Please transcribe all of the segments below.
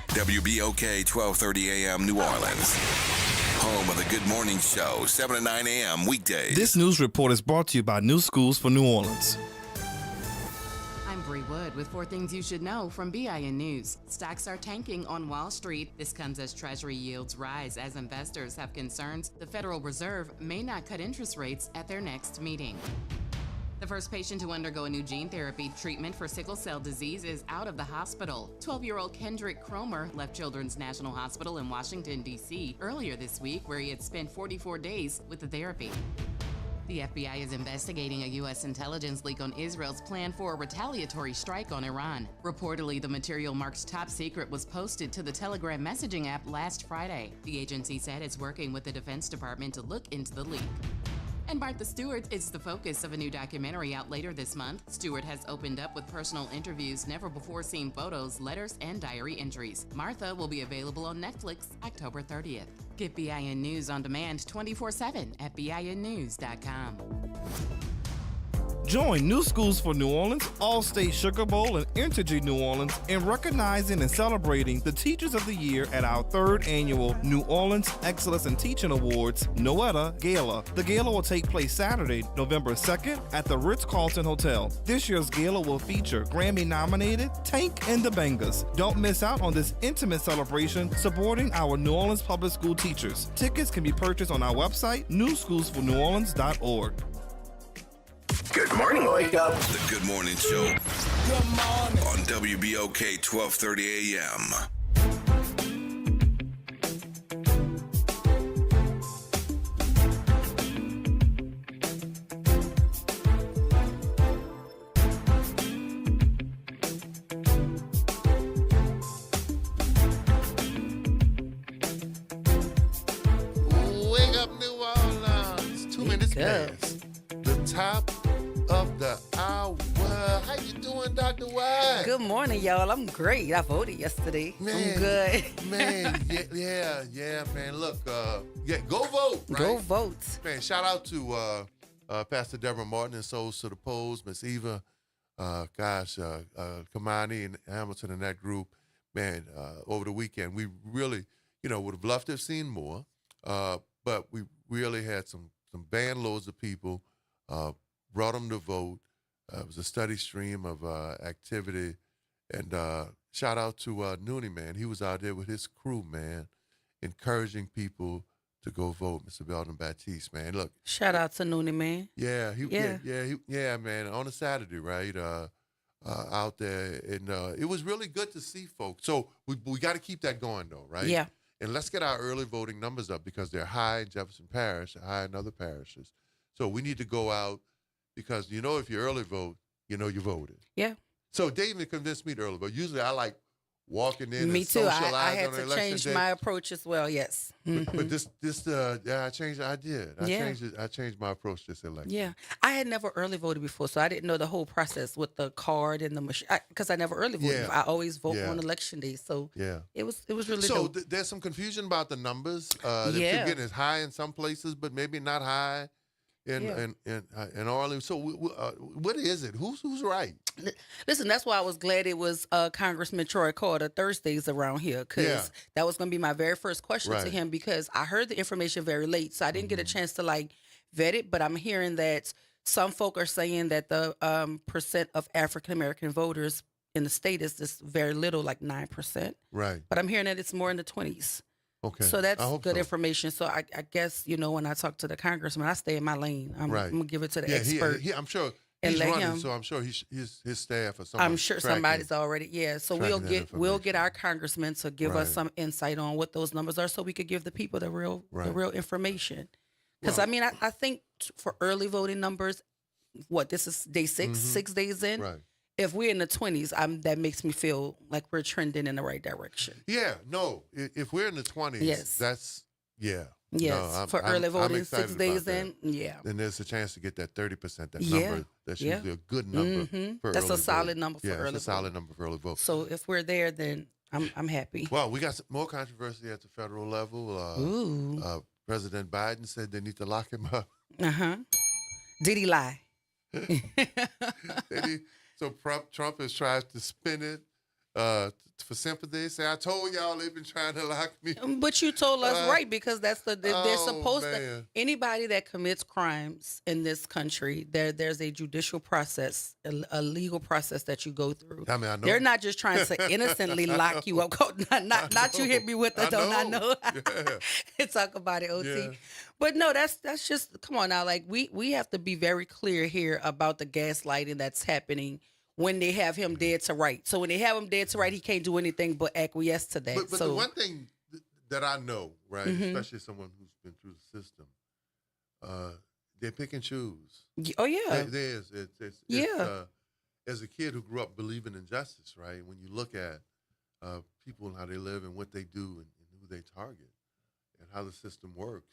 WBOK 1230 AM New Orleans. Home of the Good Morning Show, 7 to 9 a.m. weekdays. This news report is brought to you by New Schools for New Orleans. I'm Bree Wood with 4 things you should know from BIN News. Stocks are tanking on Wall Street. This comes as Treasury yields rise as investors have concerns the Federal Reserve may not cut interest rates at their next meeting. The first patient to undergo a new gene therapy treatment for sickle cell disease is out of the hospital. 12-year-old Kendrick Cromer left Children's National Hospital in Washington, D.C. earlier this week, where he had spent 44 days with the therapy. The FBI is investigating a U.S. intelligence leak on Israel's plan for a retaliatory strike on Iran. Reportedly, the material marked top secret was posted to the Telegram messaging app last Friday. The agency said it's working with the Defense Department to look into the leak. And Martha Stewart is the focus of a new documentary out later this month. Stewart has opened up with personal interviews, never-before-seen photos, letters, and diary entries. Martha will be available on Netflix October 30th. Get BIN News on demand 24/7 at BINnews.com. Join New Schools for New Orleans, Allstate Sugar Bowl, and Entergy New Orleans in recognizing and celebrating the Teachers of the Year at our 3rd annual New Orleans Excellence in Teaching Awards, NOETA Gala. The gala will take place Saturday, November 2nd at the Ritz-Carlton Hotel. This year's gala will feature Grammy-nominated Tank and the Bangers. Don't miss out on this intimate celebration supporting our New Orleans public school teachers. Tickets can be purchased on our website, newschoolsforneworleans.org. Good morning, wake up. The Good Morning Show. Good morning. On WBOK 1230 AM. Wake up, New Orleans. 2 minutes past the top of the hour. How you doing, Dr. White? Good morning, y'all. I'm great. I voted yesterday. Man, I'm good. Man, yeah, man. Look, go vote. Right? Go vote. Man, shout out to Pastor Deborah Martin and Souls to the Polls, Miss Eva, Kamani and Hamilton and that group. Man, over the weekend, we really, would have loved to have seen more, but we really had some band loads of people, brought them to vote. It was a steady stream of activity. And shout out to Noonie, man. He was out there with his crew, man, encouraging people to go vote. Mr. Belton Baptiste, man. Look. Shout out to Noonie, man. Yeah, man. On a Saturday, right? Out there. And it was really good to see folks. So we got to keep that going, though, right? Yeah. And let's get our early voting numbers up because they're high in Jefferson Parish, high in other parishes. So we need to go out because, if you early vote, you voted. Yeah. So David convinced me to early vote. Usually I like walking in Me and too. socialize I had on to election change day. my approach as well, yes. But this, I changed. I did. I changed my approach this election. Yeah. I had never early voted before, so I didn't know the whole process with the card and the machine because I never early voted. Yeah. I always vote Yeah. on election day, so Yeah. it was really So dope. there's some confusion about the numbers. They're getting as high in some places, but maybe not high in Orleans. So what is it? Who's right? Listen, that's why I was glad it was Congressman Troy Carter Thursdays around here because that was going to be my very first question to him because I heard the information very late, so I didn't get a chance to vet it. But I'm hearing that some folk are saying that the percent of African American voters in the state is just very little, like 9%. Right. But I'm hearing that it's more in the 20s. Okay. So that's I hope good so. information. So I guess, when I talk to the congressman, I stay in my lane. I'm going to give it to the expert. I'm sure and he's let running, him- so I'm sure his staff or someone. I'm sure tracking. somebody's already, So tracking that we'll get information. our congressman to give us some insight on what those numbers are, so we could give the people the real information. Because Well- I think for early voting numbers, this is day 6, 6 days in. Right. If we're in the 20s, that makes me feel like we're trending in the right direction. Yeah, no. If we're in the 20s, Yes. that's Yes, No, for I'm early voting, excited 6 days about in. Yeah. then there's a chance to get that 30%. That Yeah. number, that's Yeah. usually a good number. For That's early a solid vote. number for yeah, early it's a solid vote. number for early vote. So if we're there, then I'm happy. Well, we got some more controversy at the federal level. Ooh. President Biden said they need to lock him up. Did he lie? So Trump has tried to spin it for sympathy. Say, I told y'all they've been trying to lock me. But you told us right, because that's they're supposed to. Man. Anybody that commits crimes in this country, there's a judicial process, a legal process that you go through. I mean, I know. They're not just trying to innocently lock you up. Not you hit me with the don't I know. Yeah. Talk about it, OT. Yeah. But no, that's just, come on now. Like, we have to be very clear here about the gaslighting that's happening when they have him dead to right. So when they have him dead to right, he can't do anything but acquiesce to that. But the one thing that I know, right, especially someone who's been through the system, they pick and choose. Oh yeah, There's as a kid who grew up believing in justice, right? When you look at people and how they live and what they do and who they target and how the system works,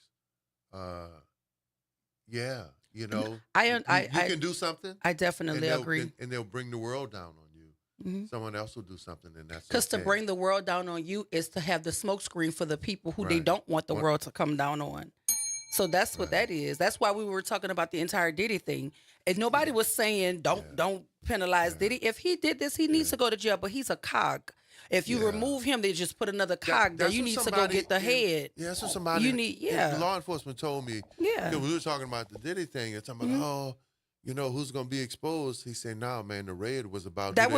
you know, you can do something. I definitely agree. And they'll bring the world down on you. Someone else will do something, and that's because to bring the world down on you is to have the smoke screen for the people who they don't want the world to come down on. So that's what that is. That's why we were talking about the entire Diddy thing. And nobody was saying don't penalize Diddy. If he did this, he needs to go to jail, but he's a cog. If you remove him, they just put another cog there. You need to go get the head. Yeah, that's what somebody. You need, law enforcement told me. Yeah. When we were talking about the Diddy thing, and talking about, you know, who's going to be exposed. He said, "No, man, the raid was about to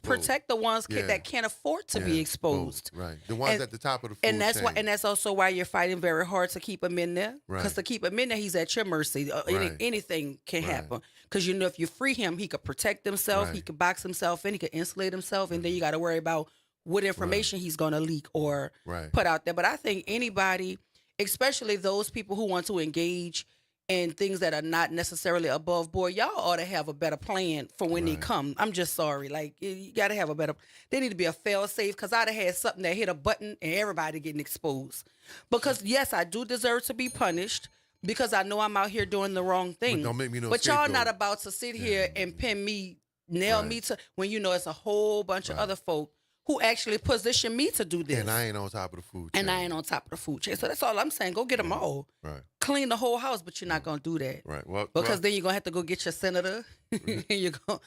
protect the ones that can't afford to be exposed." Right, the ones at the top of the food and that's chain. why, and that's also why you're fighting very hard to keep him in there. Because to keep him in there, he's at your mercy. Anything can happen. Because you know, if you free him, he could protect himself. He could box himself in. He could insulate himself, and then you got to worry about what information he's going to leak or put out there. But I think anybody, especially those people who want to engage and things that are not necessarily above board, y'all ought to have a better plan for when they come. I'm just sorry. Like, you got to have a better, there need to be a fail safe, because I'd have had something that hit a button and everybody getting exposed. Because yes, I do deserve to be punished because I know I'm out here doing the wrong thing. But don't make me no But y'all scapegoat. not about to sit here and pin me, nail me to, when you know it's a whole bunch of other folk who actually position me to do this. And I ain't on top of the food chain. And I ain't on top of the food chain. So that's all I'm saying. Go get them all. Right. Clean the whole house, but you're not going to do that. Right. Well, because then you're going to have to go get your senator. and you're going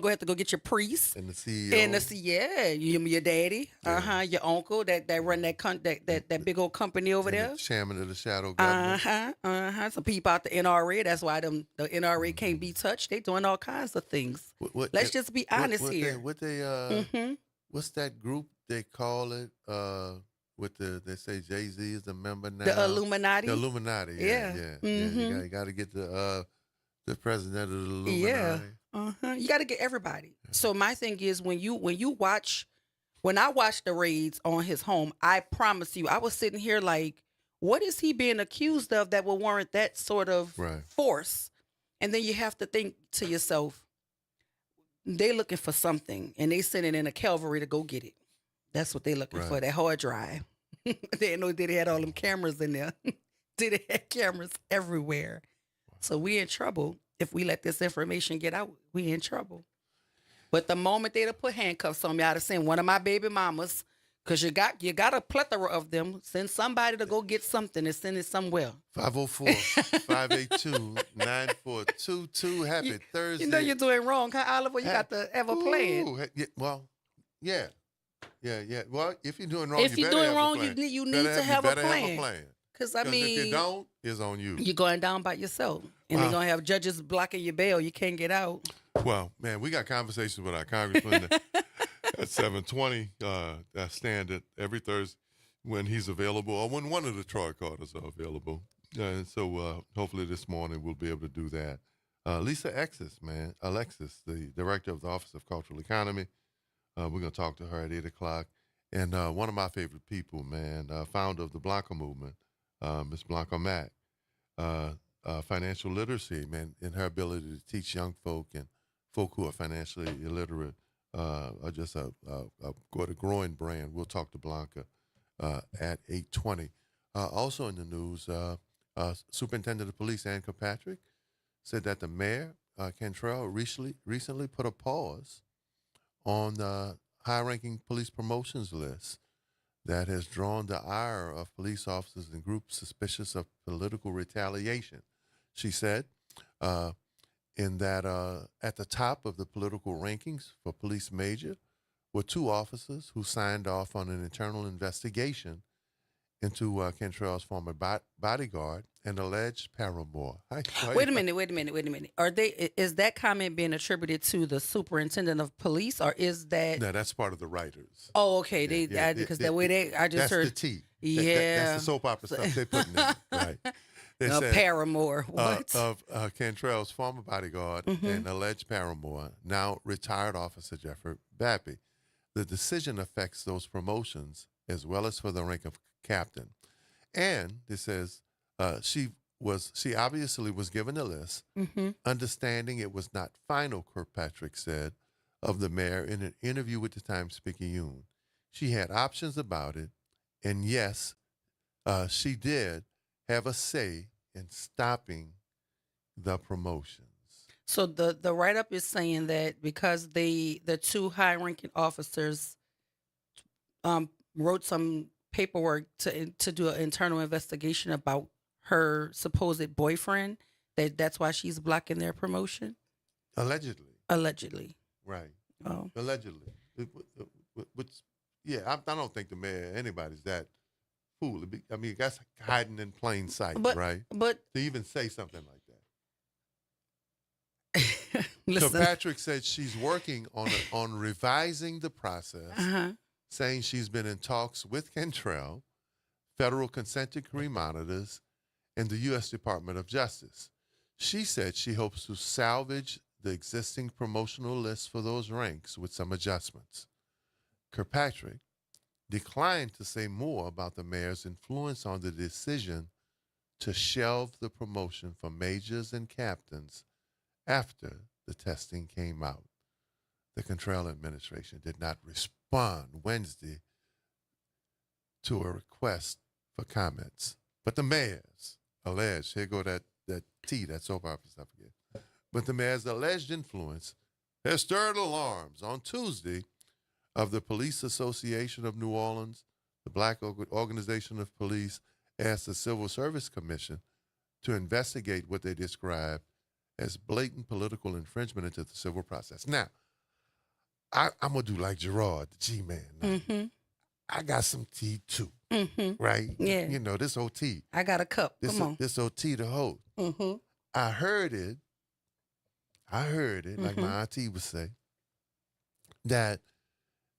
to have to go get your priest. And the CEO. And your daddy. Your uncle that run that big old company over there. The chairman of the shadow government. Some people out the NRA. That's why the NRA can't be touched. They doing all kinds of things. Let's just be honest here. What's that group they call it? They say Jay-Z is a member now. The Illuminati. The Illuminati. Yeah. You got to get the president of the Illuminati. You got to get everybody. So my thing is, when I watched the raids on his home, I promise you, I was sitting here like, what is he being accused of that will warrant that sort of force? And then you have to think to yourself, they looking for something, and they sending in a cavalry to go get it. That's what they looking for, that hard drive. They didn't know they had all them cameras in there. They had cameras everywhere. So we in trouble if we let this information get out. We in trouble. But the moment they'd have put handcuffs on me, I'd have sent one of my baby mamas, because you got a plethora of them. Send somebody to go get something and send it somewhere. 504-582-9422. Happy Thursday. You know you're doing wrong, huh, Oliver? You got to have a plan. Yeah. Well, if you're doing wrong, you need to have a plan. Because if you don't, it's on you. You're going down by yourself. And they're going to have judges blocking your bail. You can't get out. Well, man, we got conversations with our congressman at 7:20. That standard every Thursday when he's available, or when one of the Troy Carters are available. And so hopefully this morning we'll be able to do that. Lisa Alexis, the director of the Office of Cultural Economy. We're going to talk to her at 8 o'clock. And one of my favorite people, man, founder of the Blanca movement, Ms. Blanca Mack, financial literacy, man, and her ability to teach young folk and folk who are financially illiterate are just a growing brand. We'll talk to Blanca at 8:20. Also in the news, Superintendent of Police Ann Kirkpatrick said that the mayor, Cantrell, recently put a pause on the high-ranking police promotions list that has drawn the ire of police officers and groups suspicious of political retaliation. She said in that at the top of the political rankings for police major were 2 officers who signed off on an internal investigation into Cantrell's former bodyguard and alleged paramour. Wait a minute. Is that comment being attributed to the superintendent of police, or is that? No, that's part of the writers. Oh, okay. Because the way I just that's heard. the tea. Yeah. That's the soap opera stuff they're putting in. Right. They A said, paramour. What? of Cantrell's former bodyguard and alleged paramour, now retired Officer Jeffrey Bappy. The decision affects those promotions as well as for the rank of captain. And it says she obviously was given a list, understanding it was not final, Kirkpatrick said of the mayor in an interview with the Times-Picayune. She had options about it, and yes, she did have a say in stopping the promotions. So the write-up is saying that because the 2 high-ranking officers wrote some paperwork to do an internal investigation about her supposed boyfriend, that's why she's blocking their promotion? Allegedly. Right. Oh. Allegedly. I don't think the mayor, anybody's that fool. I mean, that's hiding in plain sight, right? But to even say something like that. listen. So Patrick said she's working on revising the process, saying she's been in talks with Cantrell, federal consent decree monitors, and the U.S. Department of Justice. She said she hopes to salvage the existing promotional list for those ranks with some adjustments. Kirkpatrick declined to say more about the mayor's influence on the decision to shelve the promotion for majors and captains after the testing came out. The Cantrell administration did not respond Wednesday to a request for comments. But the mayor's alleged, here go that T, that soap opera stuff again. But the mayor's alleged influence has stirred alarms. On Tuesday, of the Police Association of New Orleans, the Black Organization of Police asked the Civil Service Commission to investigate what they described as blatant political infringement into the civil process. Now, I'm going to do like Gerard, the G-Man. I got some tea too, right? Yeah. You know, this whole tea. I got a cup. Come on. This whole tea to hold. I heard it, like my auntie would say, that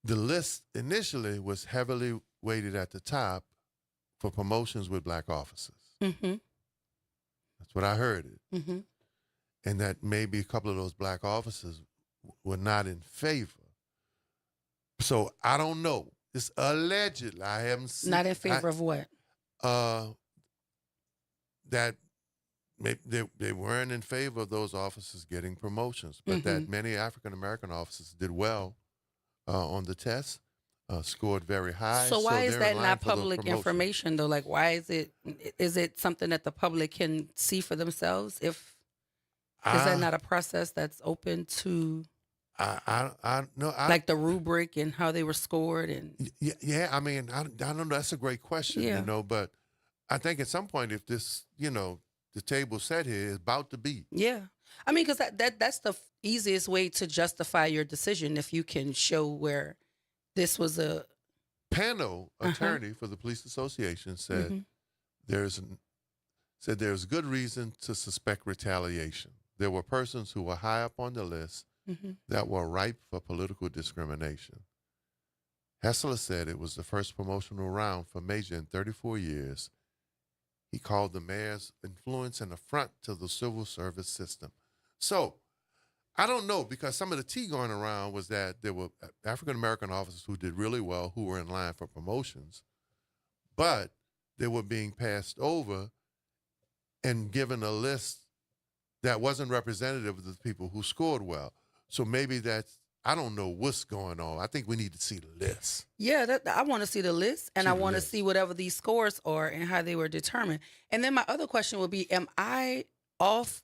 the list initially was heavily weighted at the top for promotions with black officers. That's what I heard it. And that maybe a couple of those black officers were not in favor. So I don't know. It's allegedly. I haven't seen. Not in favor of what? That they weren't in favor of those officers getting promotions, but that many African-American officers did well on the test, scored very high. So why is that not public information, though? Like, why is it something that the public can see for themselves? Is that not a process that's open to, like the rubric and how they were scored? And yeah, I mean, I don't know. That's a great question, you know, but I think at some point, if this, you know, the table set here is about to be. Yeah. I mean, because that's the easiest way to justify your decision, if you can show where this was a panel attorney for the police association said there's good reason to suspect retaliation. There were persons who were high up on the list that were ripe for political discrimination. Hessler said it was the first promotional round for Major in 34 years. He called the mayor's influence an affront to the civil service system. So, I don't know, because some of the tea going around was that there were African-American officers who did really well, who were in line for promotions, but they were being passed over and given a list that wasn't representative of the people who scored well. So maybe I don't know what's going on. I think we need to see the list. Yeah, I want to see the list, and I want to see whatever these scores are and how they were determined. And then my other question would be, am I off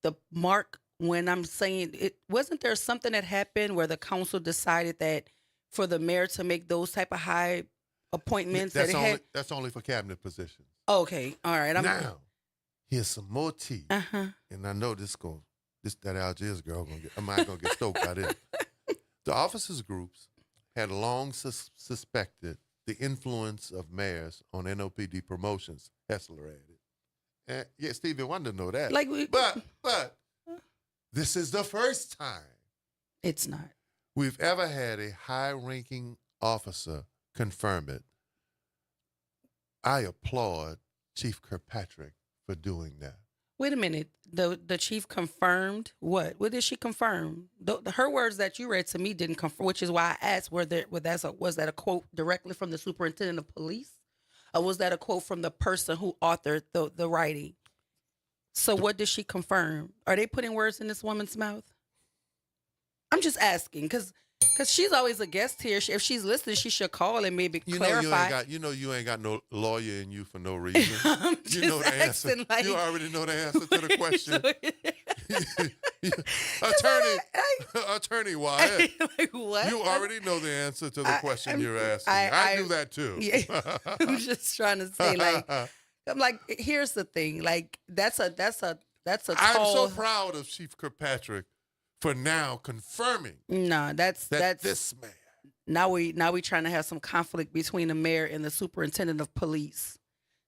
the mark when I'm saying wasn't there something that happened where the council decided that for the mayor to make those type of high appointments that's only for cabinet positions. Okay, all right. Now, here's some more tea, and I know that Algiers girl gonna get stoked by this. The officers groups had long suspected the influence of mayors on NOPD promotions, Hessler added. And yeah, Stevie wanted to know that. But this is the first time it's not. we've ever had a high-ranking officer confirm it. I applaud Chief Kirkpatrick for doing that. Wait a minute. The chief confirmed what? What did she confirm? Her words that you read to me didn't confirm, which is why I asked, was that a quote directly from the superintendent of police? Or was that a quote from the person who authored the writing? So what did she confirm? Are they putting words in this woman's mouth? I'm just asking, because she's always a guest here. If she's listening, she should call and maybe clarify. You ain't got no lawyer in you for no reason. I'm You know the answer. like, You already know the answer to the question. Attorney Wyatt, like, what? you already know the answer to the question you're asking. I knew that too. Yeah, I'm just trying to say, like, I'm like, here's the thing, like, that's a tall. I'm so proud of Chief Kirkpatrick for now confirming No, that's this man. Now we trying to have some conflict between the mayor and the superintendent of police.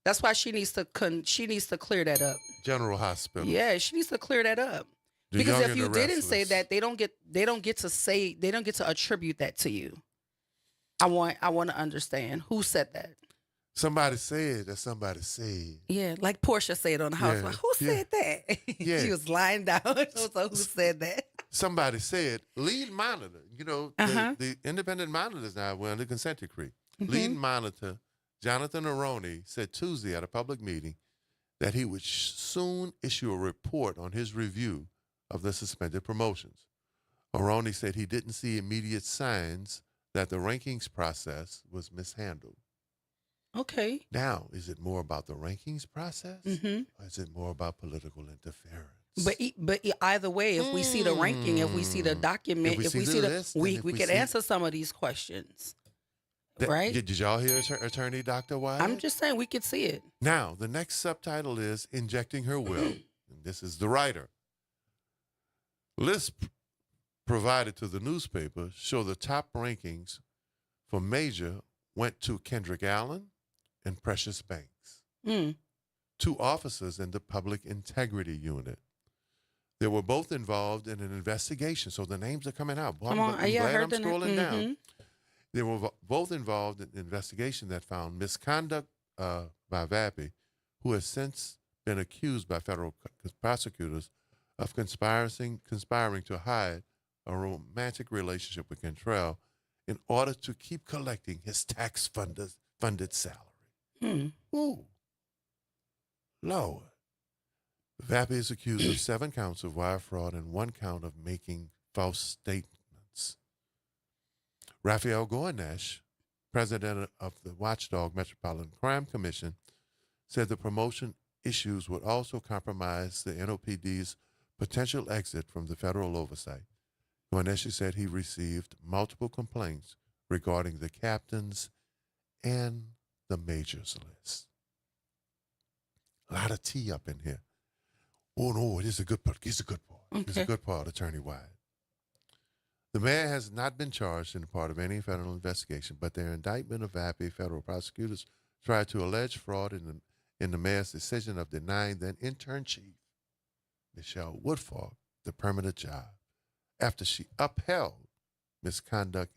That's why she needs to clear that up. General Hospital. Yeah, she needs to clear that up. The Because Young if and you the didn't say Restless. that, they don't get to attribute that to you. I want to understand who said that. Somebody said that somebody said. Yeah, like Portia said on the house. Yeah, Like, who said that? Yeah. She was lying down. So who said that? Somebody said, lead monitor. You know, the independent monitors now were under consent decree. Lead monitor Jonathan Aroni said Tuesday at a public meeting that he would soon issue a report on his review of the suspended promotions. Aroni said he didn't see immediate signs that the rankings process was mishandled. Okay. Now, is it more about the rankings process, or is it more about political interference? But either way, if we see the ranking, if we see the document, if we see the list, we and if we can see- answer some of these questions, right? Did y'all hear Attorney Dr. Wyatt? I'm just saying we could see it. Now, the next subtitle is Injecting Her Will. And this is the writer. Lists provided to the newspaper show the top rankings for major went to Kendrick Allen and Precious Banks, two officers in the Public Integrity Unit. They were both involved in an investigation, so the names are coming out. Come on, I'm yeah, I glad heard I'm the name. scrolling down. They were both involved in an investigation that found misconduct by Vappy, who has since been accused by federal prosecutors of conspiring to hide a romantic relationship with Cantrell in order to keep collecting his tax-funded salary. Ooh. Lord. Vappy is accused of 7 counts of wire fraud and 1 count of making false statements. Raphael Gornash, president of the Watchdog Metropolitan Crime Commission, said the promotion issues would also compromise the NOPD's potential exit from the federal oversight. Gornash said he received multiple complaints regarding the captains and the majors list. A lot of tea up in here. Oh no, this is a good part. It's a good part. It's a good part, Attorney Wyatt. The mayor has not been charged in part of any federal investigation, but their indictment of Vappy, federal prosecutors tried to allege fraud in the mayor's decision of denying then intern chief Michelle Woodfork the permanent job after she upheld misconduct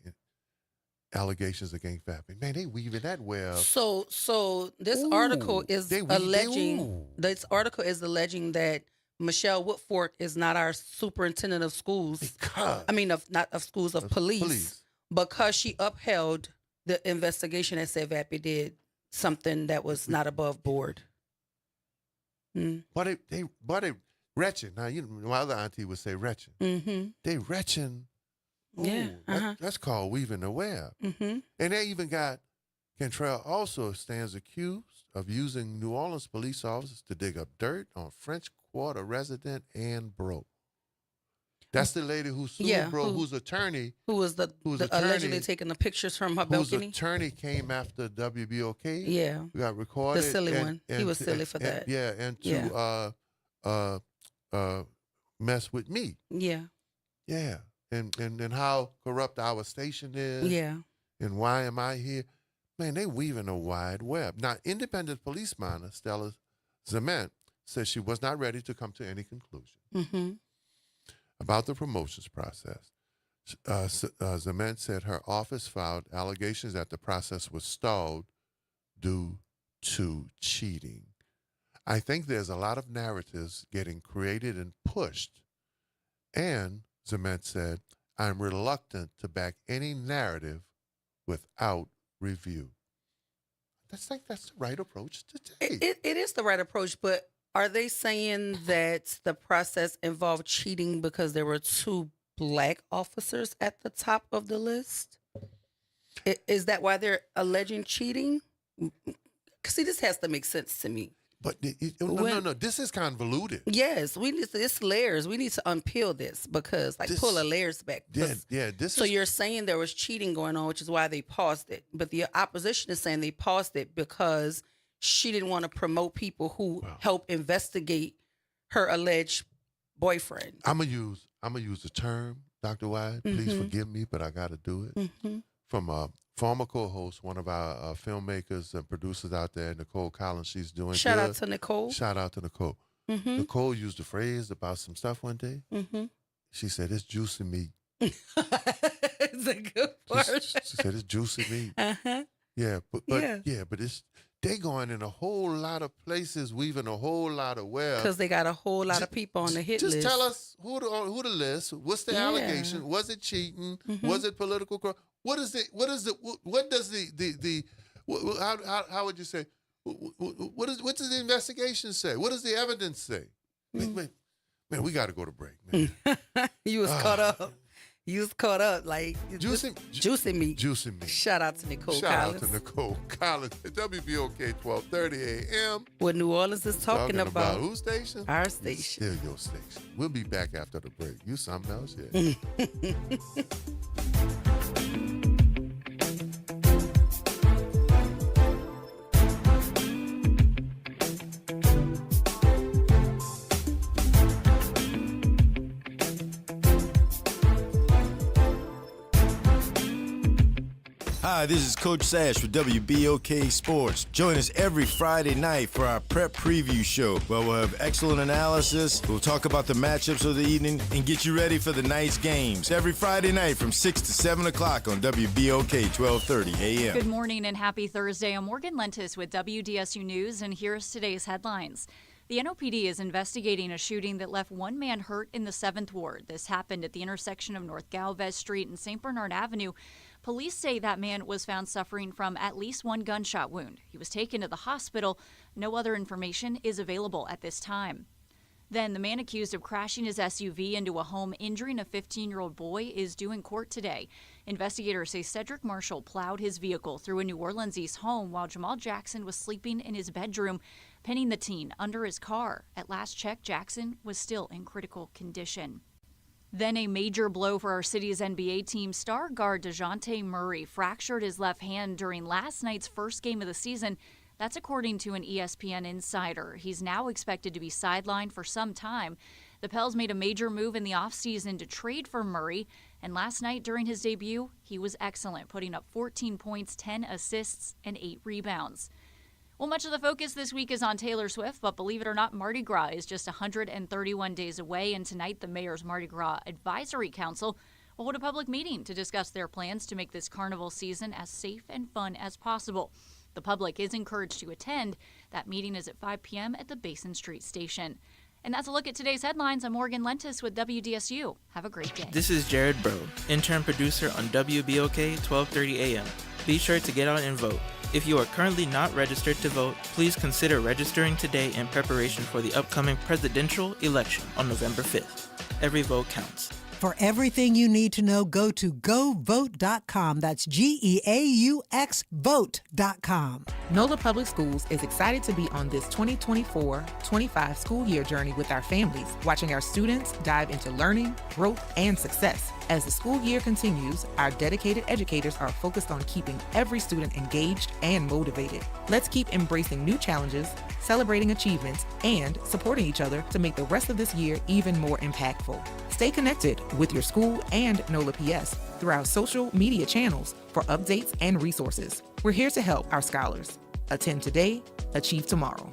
allegations against Vappy. Man, they weaving that web. So this article is alleging. This article is alleging that Michelle Woodfork is not our superintendent of schools. Not of schools, of police, because she upheld the investigation that said Vappy did something that was not above board. But they retching. Now, my other auntie would say retching. They retching. Yeah. That's called weaving the web. And they even got Cantrell also stands accused of using New Orleans police officers to dig up dirt on French Quarter resident Ann Bro. That's the lady who sued Bro, whose attorney. Who was allegedly taking the pictures from her balcony. Whose attorney came after WBOK. Yeah. Got recorded. The silly one. He was silly for that. And to mess with me. Yeah. Yeah. and how corrupt our station is. Yeah. And why am I here? Man, they weaving a wide web. Now, independent police monitor Stella Zement says she was not ready to come to any conclusion about the promotions process. Zement said her office filed allegations that the process was stalled due to cheating. I think there's a lot of narratives getting created and pushed. And Zement said, I'm reluctant to back any narrative without review. That's the right approach to take. It is the right approach, but are they saying that the process involved cheating because there were 2 Black officers at the top of the list? Is that why they're alleging cheating? See, this has to make sense to me. But no. This is convoluted. Yes, it's layers. We need to unpeel this because, pull the layers back. So you're saying there was cheating going on, which is why they paused it. But the opposition is saying they paused it because she didn't want to promote people who help investigate her alleged boyfriend. I'm gonna use the term, Dr. Wide. Please forgive me, but I got to do it. From a former co-host, one of our filmmakers and producers out there, Nicole Collins. She's doing Shout good. out to Nicole. Shout out to Nicole. Nicole used a phrase about some stuff one day. She said, it's juicy meat. It's a good word. She said, it's juicy meat. Yeah, but it's they going in a whole lot of places, weaving a whole lot of webs. Because they got a whole lot of people on the hit list. Just tell us who the list, what's the allegation, was it cheating, was it political corruption? What does how would you say, what does the investigation say? What does the evidence say? Man, we got to go to break, man. You was caught up. You was caught up like juicy meat. Juicy meat. Shout out to Nicole Collins. Shout out to Nicole Collins at WBOK 1230 AM. What New Orleans is talking about. Whose station? Our station. Still your station. We'll be back after the break. You something else? Yeah. Hi, this is Coach Sash with WBOK Sports. Join us every Friday night for our prep preview show, where we'll have excellent analysis, we'll talk about the matchups of the evening, and get you ready for the night's games. Every Friday night from 6 to 7 o'clock on WBOK 1230 AM. Good morning and happy Thursday. I'm Morgan Lentis with WDSU News, and here's today's headlines. The NOPD is investigating a shooting that left one man hurt in the 7th Ward. This happened at the intersection of North Galvez Street and St. Bernard Avenue. Police say that man was found suffering from at least one gunshot wound. He was taken to the hospital. No other information is available at this time. Then the man accused of crashing his SUV into a home injuring a 15-year-old boy is due in court today. Investigators say Cedric Marshall plowed his vehicle through a New Orleans East home while Jamal Jackson was sleeping in his bedroom, pinning the teen under his car. At last check, Jackson was still in critical condition. Then a major blow for our city's NBA team. Star guard DeJounte Murray fractured his left hand during last night's first game of the season. That's according to an ESPN insider. He's now expected to be sidelined for some time. The Pels made a major move in the offseason to trade for Murray, and last night during his debut, he was excellent, putting up 14 points, 10 assists, and 8 rebounds. Well, much of the focus this week is on Taylor Swift, but believe it or not, Mardi Gras is just 131 days away, and tonight the Mayor's Mardi Gras Advisory Council will hold a public meeting to discuss their plans to make this carnival season as safe and fun as possible. The public is encouraged to attend. That meeting is at 5 p.m. at the Basin Street Station. And that's a look at today's headlines. I'm Morgan Lentis with WDSU. Have a great day. This is Jared Bro, intern producer on WBOK 1230 AM. Be sure to get out and vote. If you are currently not registered to vote, please consider registering today in preparation for the upcoming presidential election on November 5th. Every vote counts. For everything you need to know, go to GoVote.com. That's GEAUX Vote.com. NOLA Public Schools is excited to be on this 2024-25 school year journey with our families, watching our students dive into learning, growth, and success. As the school year continues, our dedicated educators are focused on keeping every student engaged and motivated. Let's keep embracing new challenges, celebrating achievements, and supporting each other to make the rest of this year even more impactful. Stay connected with your school and NOLA PS through our social media channels for updates and resources. We're here to help our scholars. Attend today, achieve tomorrow.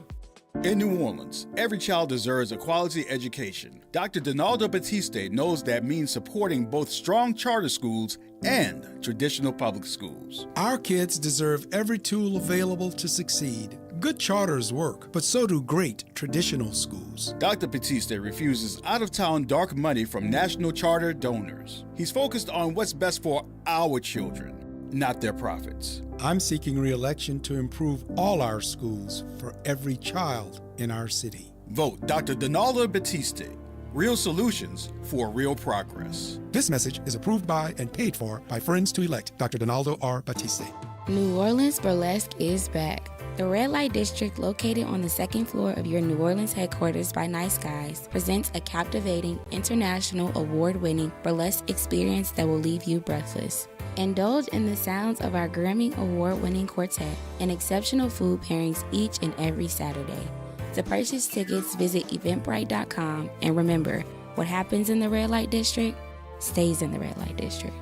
In New Orleans, every child deserves a quality education. Dr. Donaldo Batiste knows that means supporting both strong charter schools and traditional public schools. Our kids deserve every tool available to succeed. Good charters work, but so do great traditional schools. Dr. Batiste refuses out-of-town dark money from national charter donors. He's focused on what's best for our children, not their profits. I'm seeking re-election to improve all our schools for every child in our city. Vote Dr. Donaldo Batiste. Real solutions for real progress. This message is approved by and paid for by Friends to Elect Dr. Donaldo R. Batiste. New Orleans Burlesque is back. The Red Light District, located on the second floor of your New Orleans headquarters by Nice Guys, presents a captivating, international, award-winning burlesque experience that will leave you breathless. Indulge in the sounds of our Grammy Award-winning quartet and exceptional food pairings each and every Saturday. To purchase tickets, visit Eventbrite.com, and remember, what happens in the Red Light District stays in the Red Light District.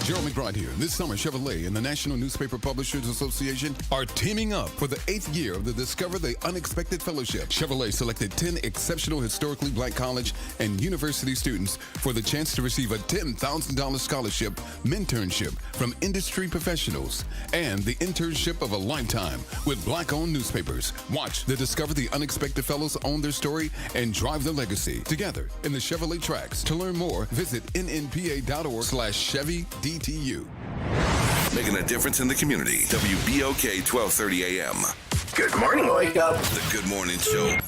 Gerald McBride here. This summer, Chevrolet and the National Newspaper Publishers Association are teaming up for the 8th year of the Discover the Unexpected Fellowship. Chevrolet selected 10 exceptional historically black college and university students for the chance to receive a $10,000 scholarship mentorship from industry professionals and the internship of a lifetime with black-owned newspapers. Watch the Discover the Unexpected Fellows own their story and drive their legacy together in the Chevrolet tracks. To learn more, visit nnpa.org/ChevyDTU. Making a difference in the community. WBOK 1230 AM. Good morning, Wake Up. The Good Morning Show.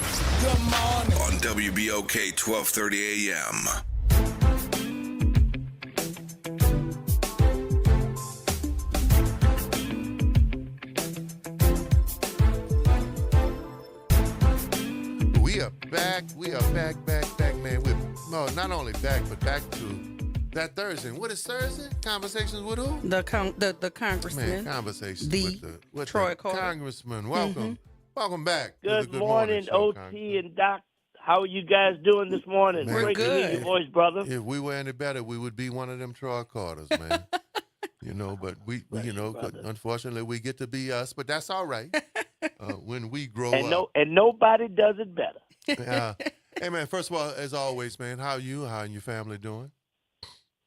Good morning. On WBOK 1230 AM. We are back. We are back, man. We're not only back, but back to that Thursday. What is Thursday? Conversations with who? The congressman. Man, conversations with Troy the Carter. Congressman. Welcome. Welcome back. Good Good morning, show, OT and Doc. How are you guys doing this morning? Man, Great to hear your voice, brother. If we were any better, we would be one of them Troy Carters, man. But we unfortunately, we get to be us, but that's all right. When we grow up. And nobody does it better. Hey, man, first of all, as always, man, how are you? How are your family doing?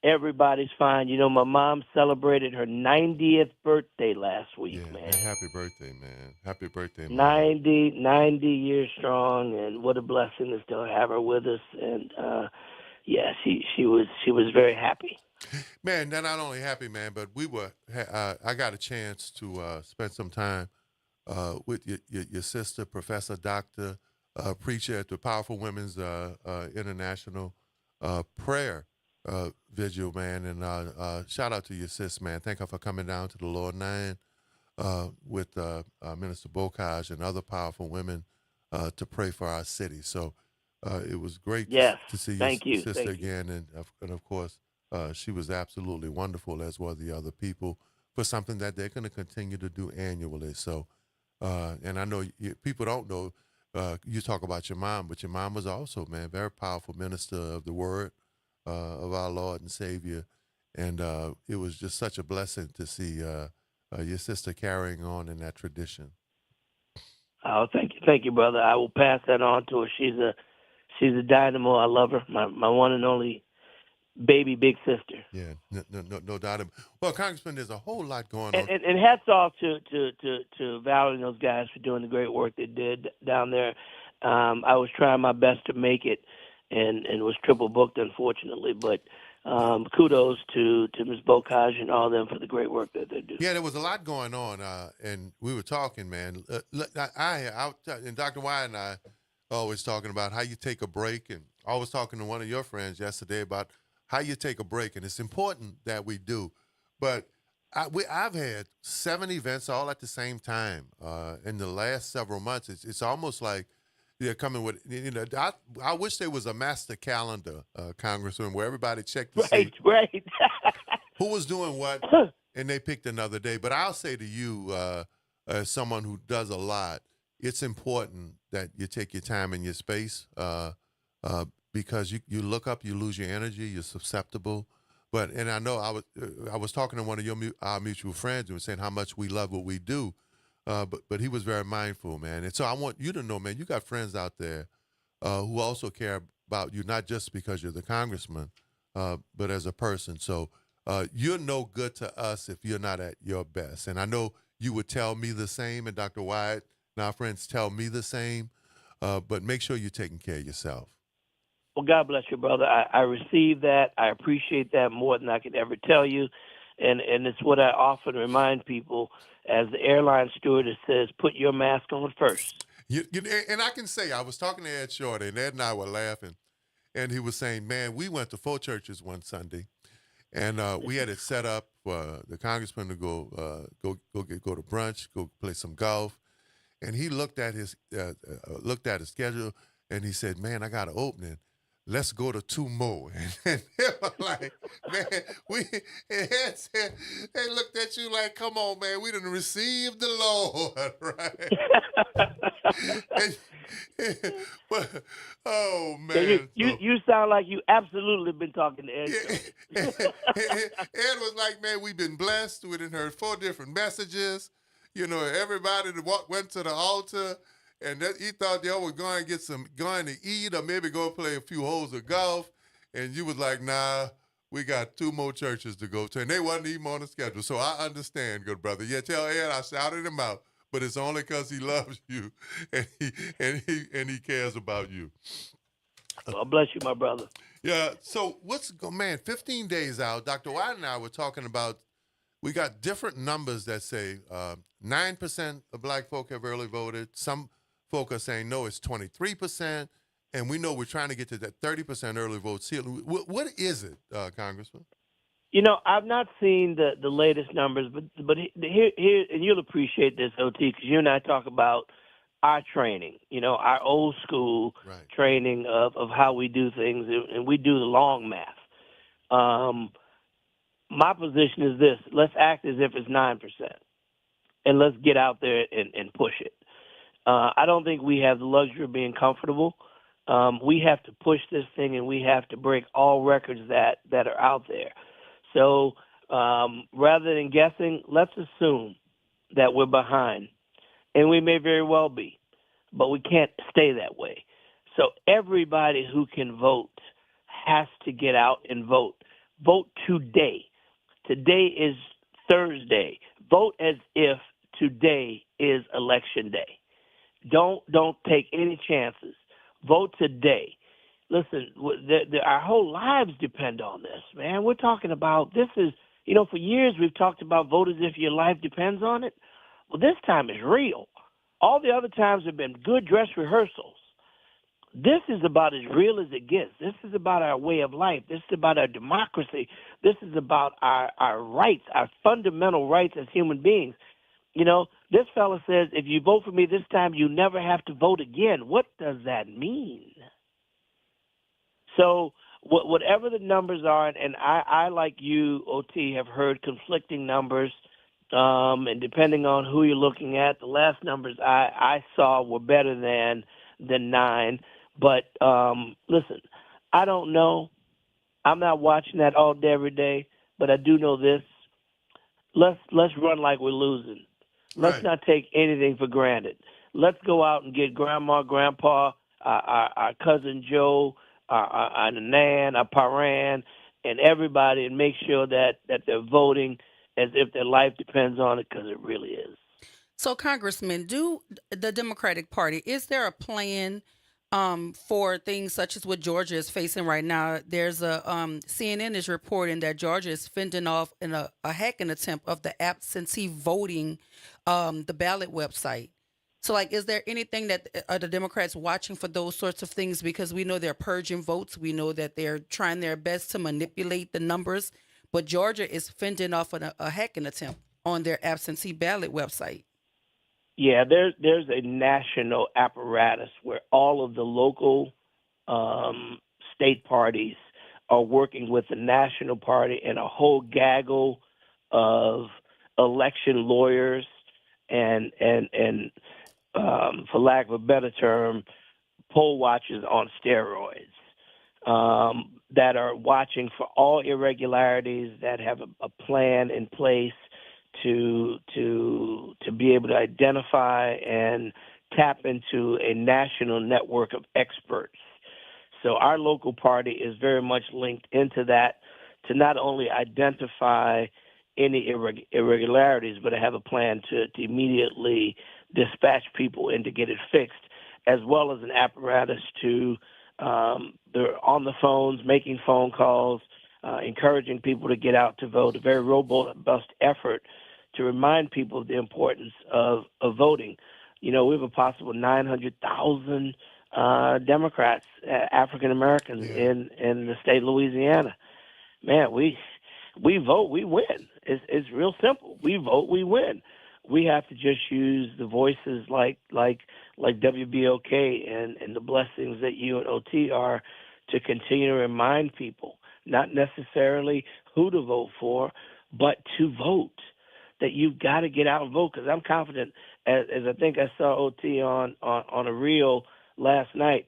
Everybody's fine. My mom celebrated her 90th birthday last week, man. Happy birthday, man. Happy birthday, man. 90 years strong, and what a blessing to still have her with us. And, she was very happy. Man, they're not only happy, man, but I got a chance to spend some time with your sister, Professor Dr. Preacher at the Powerful Women's International Prayer Vigil, man. And shout out to your sis, man. Thank her for coming down to the Lord 9 with Minister Bocage and other powerful women to pray for our city. So it was great to see your sister again. And of course, she was absolutely wonderful, as were the other people, for something that they're going to continue to do annually. So, and I know people don't know, you talk about your mom, but your mom was also, man, very powerful minister of the word of our Lord and Savior. And it was just such a blessing to see your sister carrying on in that tradition. Oh, thank you, brother. I will pass that on to her. She's a dynamo. I love her. My one and only baby big sister. Yeah, no doubt. Well, Congressman, there's a whole lot going on. And hats off to Valerie and those guys for doing the great work they did down there. I was trying my best to make it, and was triple booked, unfortunately. But kudos to Ms. Bocage and all of them for the great work that they do. Yeah, there was a lot going on, and we were talking, man. And Dr. Wyatt and I always talking about how you take a break, and I was talking to one of your friends yesterday about how you take a break, and it's important that we do. But I've had 7 events all at the same time in the last several months. It's almost like they're coming with, I wish there was a master calendar, Congressman, where everybody checked to see Right. who was doing what, and they picked another day. But I'll say to you, as someone who does a lot, it's important that you take your time and your space because you look up, you lose your energy, you're susceptible. And I know I was talking to one of our mutual friends and was saying how much we love what we do, but he was very mindful, man. And so I want you to know, man, you got friends out there who also care about you, not just because you're the congressman, but as a person. So you're no good to us if you're not at your best. And I know you would tell me the same, and Dr. Wyatt and our friends tell me the same, but make sure you're taking care of yourself. Well, God bless you, brother. I receive that. I appreciate that more than I could ever tell you. And it's what I often remind people as the airline stewardess says, put your mask on first. And I can say, I was talking to Ed Shorty, and Ed and I were laughing, and he was saying, man, we went to 4 churches one Sunday, and we had it set up for the congressman to go to brunch, go play some golf. And he looked at his schedule, and he said, man, I got an opening. Let's go to 2 more. And they were like, man, they looked at you like, come on, man, we done received the Lord, right? Oh, man. You sound like you absolutely been talking to Ed. Ed was like, man, we've been blessed. We done heard 4 different messages. Everybody that went to the altar, and he thought they were going to eat or maybe go play a few holes of golf. And you was like, nah, we got 2 more churches to go to. And they wasn't even on the schedule. So I understand, good brother. Yeah, tell Ed I shouted him out, but it's only because he loves you and he cares about you. God bless you, my brother. Yeah, so 15 days out, Dr. White and I were talking about, we got different numbers that say 9% of black folk have early voted. Some folk are saying, no, it's 23%. And we know we're trying to get to that 30% early vote seal. What is it, Congressman? I've not seen the latest numbers, but here, and you'll appreciate this, OT, because you and I talk about our training, our old school training of how we do things, and we do the long math. My position is this: let's act as if it's 9%, and let's get out there and push it. I don't think we have the luxury of being comfortable. We have to push this thing, and we have to break all records that are out there. So rather than guessing, let's assume that we're behind, and we may very well be, but we can't stay that way. So everybody who can vote has to get out and vote. Vote today. Today is Thursday. Vote as if today is election day. Don't take any chances. Vote today. Listen, our whole lives depend on this, man. We're talking about this is, for years we've talked about vote as if your life depends on it. Well, this time is real. All the other times have been good dress rehearsals. This is about as real as it gets. This is about our way of life. This is about our democracy. This is about our rights, our fundamental rights as human beings. This fella says, if you vote for me this time, you never have to vote again. What does that mean? So whatever the numbers are, and I like you, OT, have heard conflicting numbers, and depending on who you're looking at, the last numbers I saw were better than 9. But listen, I don't know. I'm not watching that all day, every day, but I do know this. Let's run like we're losing. Let's not take anything for granted. Let's go out and get Grandma, Grandpa, our cousin Joe, our Nan, our Paran, and everybody, and make sure that they're voting as if their life depends on it, because it really is. So, Congressman, the Democratic Party, is there a plan for things such as what Georgia is facing right now? There's CNN is reporting that Georgia is fending off in a hacking attempt of the absentee voting, the ballot website. So, is there anything that are the Democrats watching for those sorts of things? Because we know they're purging votes. We know that they're trying their best to manipulate the numbers. But Georgia is fending off a hacking attempt on their absentee ballot website. Yeah, there's a national apparatus where all of the local state parties are working with the national party and a whole gaggle of election lawyers and for lack of a better term, poll watchers on steroids that are watching for all irregularities, that have a plan in place to be able to identify and tap into a national network of experts. So our local party is very much linked into that to not only identify any irregularities, but to have a plan to immediately dispatch people and to get it fixed, as well as an apparatus to they're on the phones, making phone calls, encouraging people to get out to vote, a very robust effort to remind people of the importance of voting. You know, we have a possible 900,000 Democrats, African Americans in the state of Louisiana. Man, we vote, we win. It's real simple. We vote, we win. We have to just use the voices like WBOK and the blessings that you and OT are to continue to remind people, not necessarily who to vote for, but to vote. That you've got to get out and vote, because I'm confident, as I think I saw OT on a reel last night,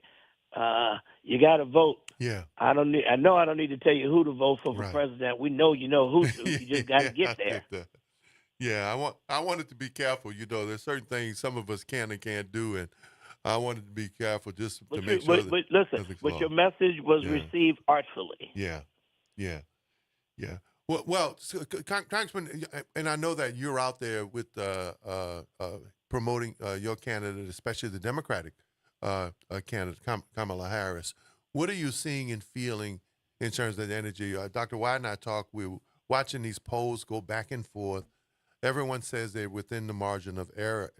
you got to vote. Yeah. I know I don't need to tell you who to vote for president. We know you know who to. You just got to get there. Yeah, I wanted to be careful. You know, there's certain things some of us can and can't do, and I wanted to be careful just to make sure. But listen, but your message was received artfully. Yeah. Well, Congressman, and I know that you're out there with promoting your candidate, especially the Democratic candidate, Kamala Harris. What are you seeing and feeling in terms of the energy? Dr. White and I talk. We're watching these polls go back and forth. Everyone says they're within the margin of error.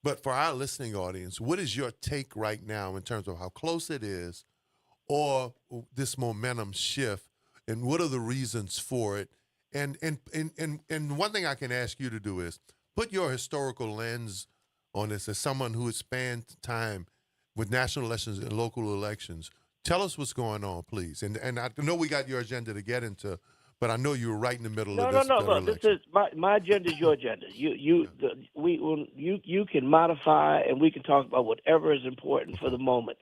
But for our listening audience, what is your take right now in terms of how close it is or this momentum shift, and what are the reasons for it? And one thing I can ask you to do is put your historical lens on this as someone who has spent time with national elections and local elections. Tell us what's going on, please. And I know we got your agenda to get into, but I know you were right in the middle of this. No. Look, this is my agenda is your agenda. You can modify, and we can talk about whatever is important for the moment.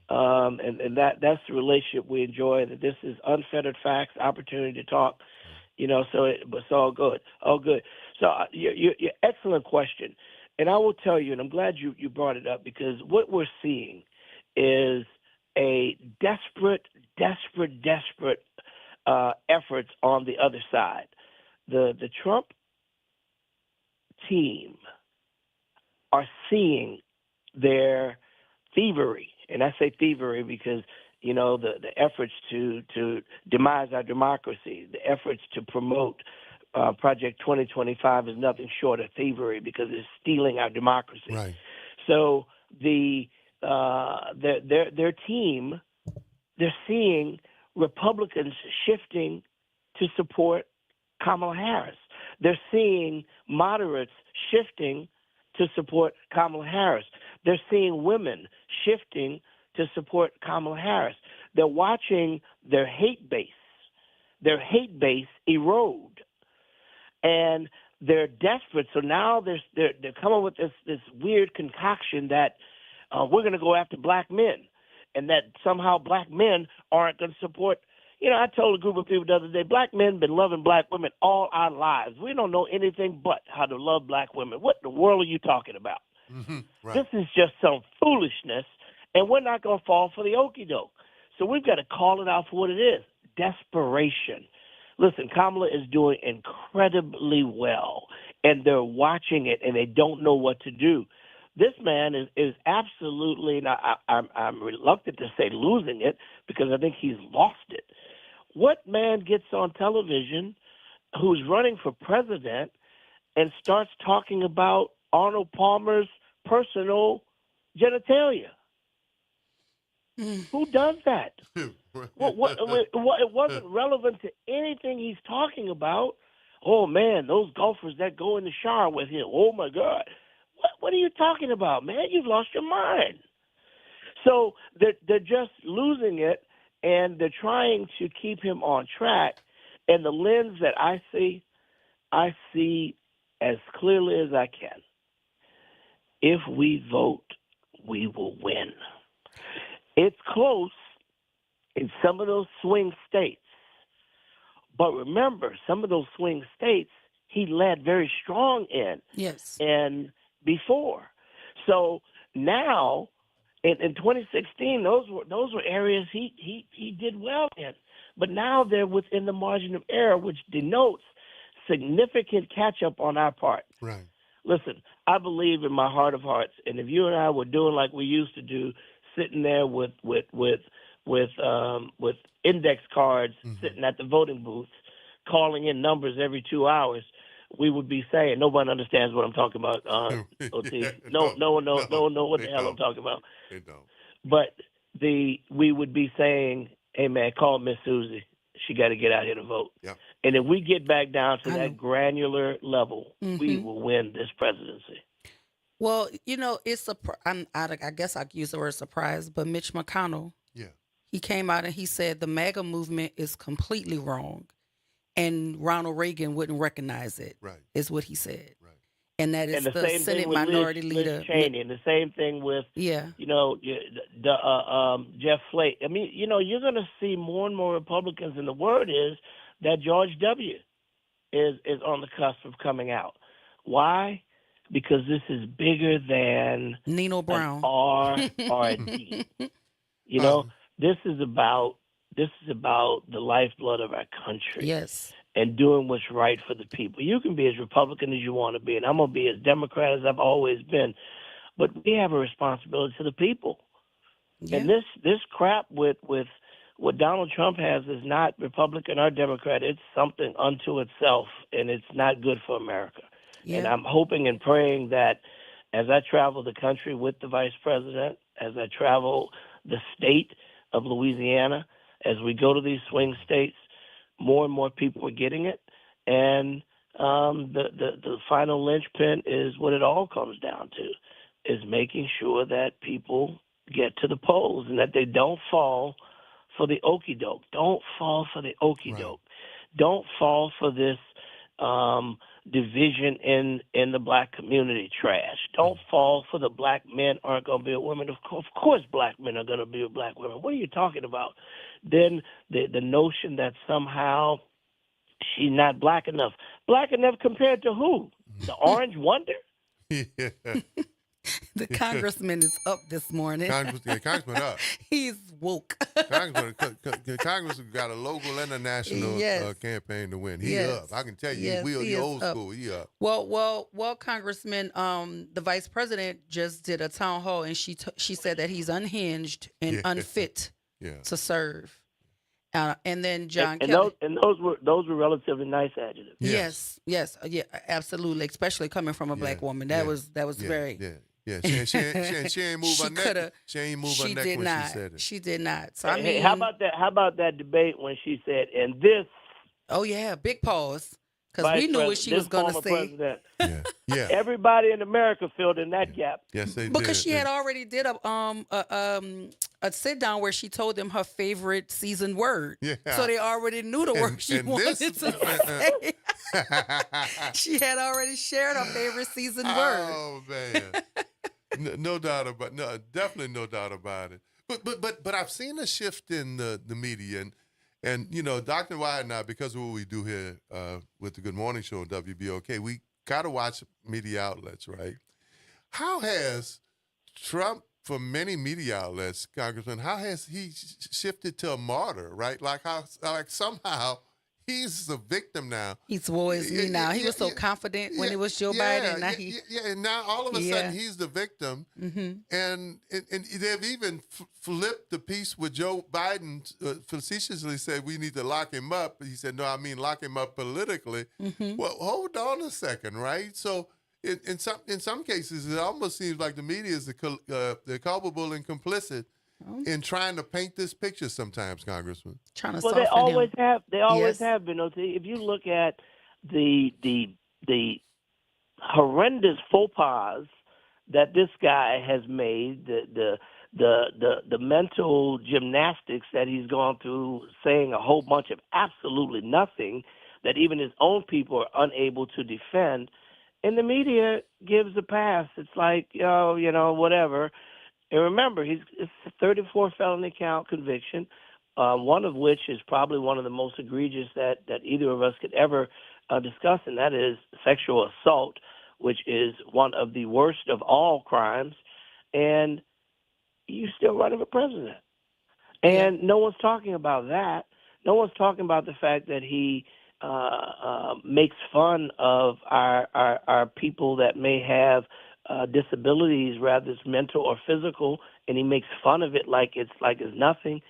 And that's the relationship we enjoy. That this is unfettered facts, opportunity to talk. You know, so it's all good, So your excellent question, and I will tell you, and I'm glad you brought it up, because what we're seeing is a desperate efforts on the other side. The Trump team are seeing their thievery, and I say thievery because, you know, the efforts to demise our democracy, the efforts to promote Project 2025 is nothing short of thievery, because it's stealing our democracy. Right. So their team, they're seeing Republicans shifting to support Kamala Harris. They're seeing moderates shifting to support Kamala Harris. They're seeing women shifting to support Kamala Harris. They're watching their hate base erode, and they're desperate. So now they're coming with this weird concoction that we're going to go after black men, and that somehow black men aren't going to support. You know, I told a group of people the other day, black men been loving black women all our lives. We don't know anything but how to love black women. What in the world are you talking about? Mm-hmm. Right. This is just some foolishness, and we're not going to fall for the okie doke. So we've got to call it out for what it is: desperation. Listen, Kamala is doing incredibly well, and they're watching it, and they don't know what to do. This man is absolutely, and I'm reluctant to say losing it, because I think he's lost it. What man gets on television who's running for president and starts talking about Arnold Palmer's personal genitalia? Who does that? It wasn't relevant to anything he's talking about. Oh, man, those golfers that go in the shower with him. Oh, my God. What are you talking about, man? You've lost your mind. So they're just losing it, and they're trying to keep him on track. And the lens that I see as clearly as I can. If we vote, we will win. It's close in some of those swing states. But remember, some of those swing states he led very strong in. Yes. And before. So now in 2016, those were areas he did well in. But now they're within the margin of error, which denotes significant catch-up on our part. Right. Listen, I believe in my heart of hearts, and if you and I were doing like we used to do, sitting there with index cards, sitting at the voting booths, calling in numbers every 2 hours, we would be saying, nobody understands what I'm talking about, OT. No one knows what the hell I'm talking about. They don't. But we would be saying, hey, man, call Miss Susie. She got to get out here to vote. Yep. And if we get back down to that granular level, we will win this presidency. Well, it's I guess I could use the word surprise, but Mitch McConnell, he came out and he said the MAGA movement is completely wrong, and Ronald Reagan wouldn't recognize it. Right, is what he said. Right, and that is and the Senate Minority Leader Liz Cheney, and the same thing with Jeff Flake. I mean, you're going to see more and more Republicans, and the word is that George W. is on the cusp of coming out. Why? Because this is bigger than Nino Brown, R or a D. This is about the lifeblood of our country. Yes. And doing what's right for the people. You can be as Republican as you want to be, and I'm going to be as Democrat as I've always been. But we have a responsibility to the people. Yeah. And this crap with what Donald Trump has is not Republican or Democrat. It's something unto itself, and it's not good for America. Yeah. And I'm hoping and praying that as I travel the country with the vice president, as I travel the state of Louisiana, as we go to these swing states, more and more people are getting it. And the final linchpin is what it all comes down to, is making sure that people get to the polls and that they don't fall for the okie doke. Don't fall for the okie doke. Right. Don't fall for this division in the black community trash. Don't fall for the black men aren't going to be with women. Of course black men are going to be with black women. What are you talking about? Then the notion that somehow she's not black enough. Black enough compared to who? The Orange Wonder? Yeah. The congressman is up this morning. Congressman up. He's woke. Congressman got a local and a national campaign to win. He up. I can tell you, he old school. He up. Well, Congressman, the vice president just did a town hall, and she said that he's unhinged and unfit to serve. And then John Kelly. Those were relatively nice adjectives. Yes, absolutely. Especially coming from a black woman, that was very. Yeah, she ain't move her neck. She ain't move her neck when she said it. She did not. So I mean, how about that debate when she said, "And this"? Oh yeah, big pause. Because we knew what she was going to say. Yeah. Everybody in America filled in that gap. Yes, they did. Because she had already did a sit down where she told them her favorite seasoned word. Yeah. So they already knew the word she wanted to say. She had already shared her favorite seasoned word. Oh man, no doubt about definitely no doubt about it. But I've seen a shift in the media and Dr. Wyatt and I, because of what we do here with the Good Morning Show on WBOK, we gotta watch media outlets, right? How has Trump, for many media outlets, Congressman, how has he shifted to a martyr, right? Like somehow he's a victim now. He's woe is me now. He was so confident when it was Joe Biden. Now and now all of a sudden he's the victim. Mm-hmm. And they've even flipped the piece with Joe Biden facetiously said we need to lock him up. He said, no, I mean lock him up politically. Mm-hmm. Well, hold on a second, right? So in some cases, it almost seems like the media is the culpable and complicit in trying to paint this picture sometimes, Congressman. They always have. They always have been. If you look at the horrendous faux pas that this guy has made, the mental gymnastics that he's gone through, saying a whole bunch of absolutely nothing that even his own people are unable to defend, and the media gives a pass. It's like, whatever. And remember, it's a 34 felony count conviction, one of which is probably one of the most egregious that either of us could ever discuss, and that is sexual assault, which is one of the worst of all crimes. And you still running for president. And no one's talking about that. No one's talking about the fact that he makes fun of our people that may have disabilities, rather it's mental or physical, and he makes fun of it like it's nothing.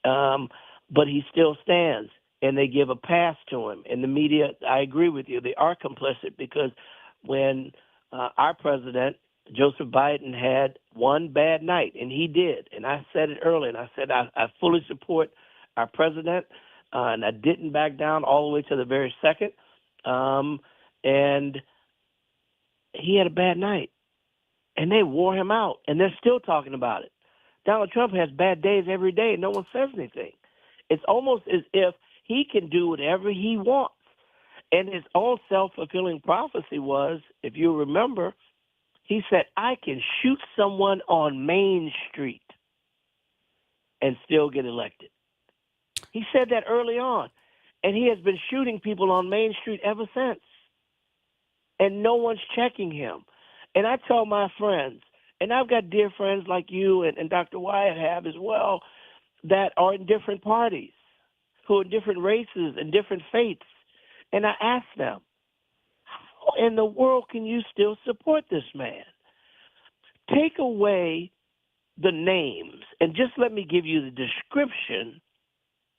But he still stands, and they give a pass to him. And the media, I agree with you, they are complicit, because when our president, Joseph Biden, had one bad night, and he did, and I said it earlier, and I said I fully support our president, and I didn't back down all the way to the very second, and he had a bad night, and they wore him out, and they're still talking about it. Donald Trump has bad days every day, and no one says anything. It's almost as if he can do whatever he wants. And his own self-fulfilling prophecy was, if you remember, he said, I can shoot someone on Main Street and still get elected. He said that early on, and he has been shooting people on Main Street ever since. And no one's checking him. And I tell my friends, and I've got dear friends like you and Dr. Wyatt have as well, that are in different parties, who are in different races and different faiths. And I ask them, how in the world can you still support this man? Take away the names and just let me give you the description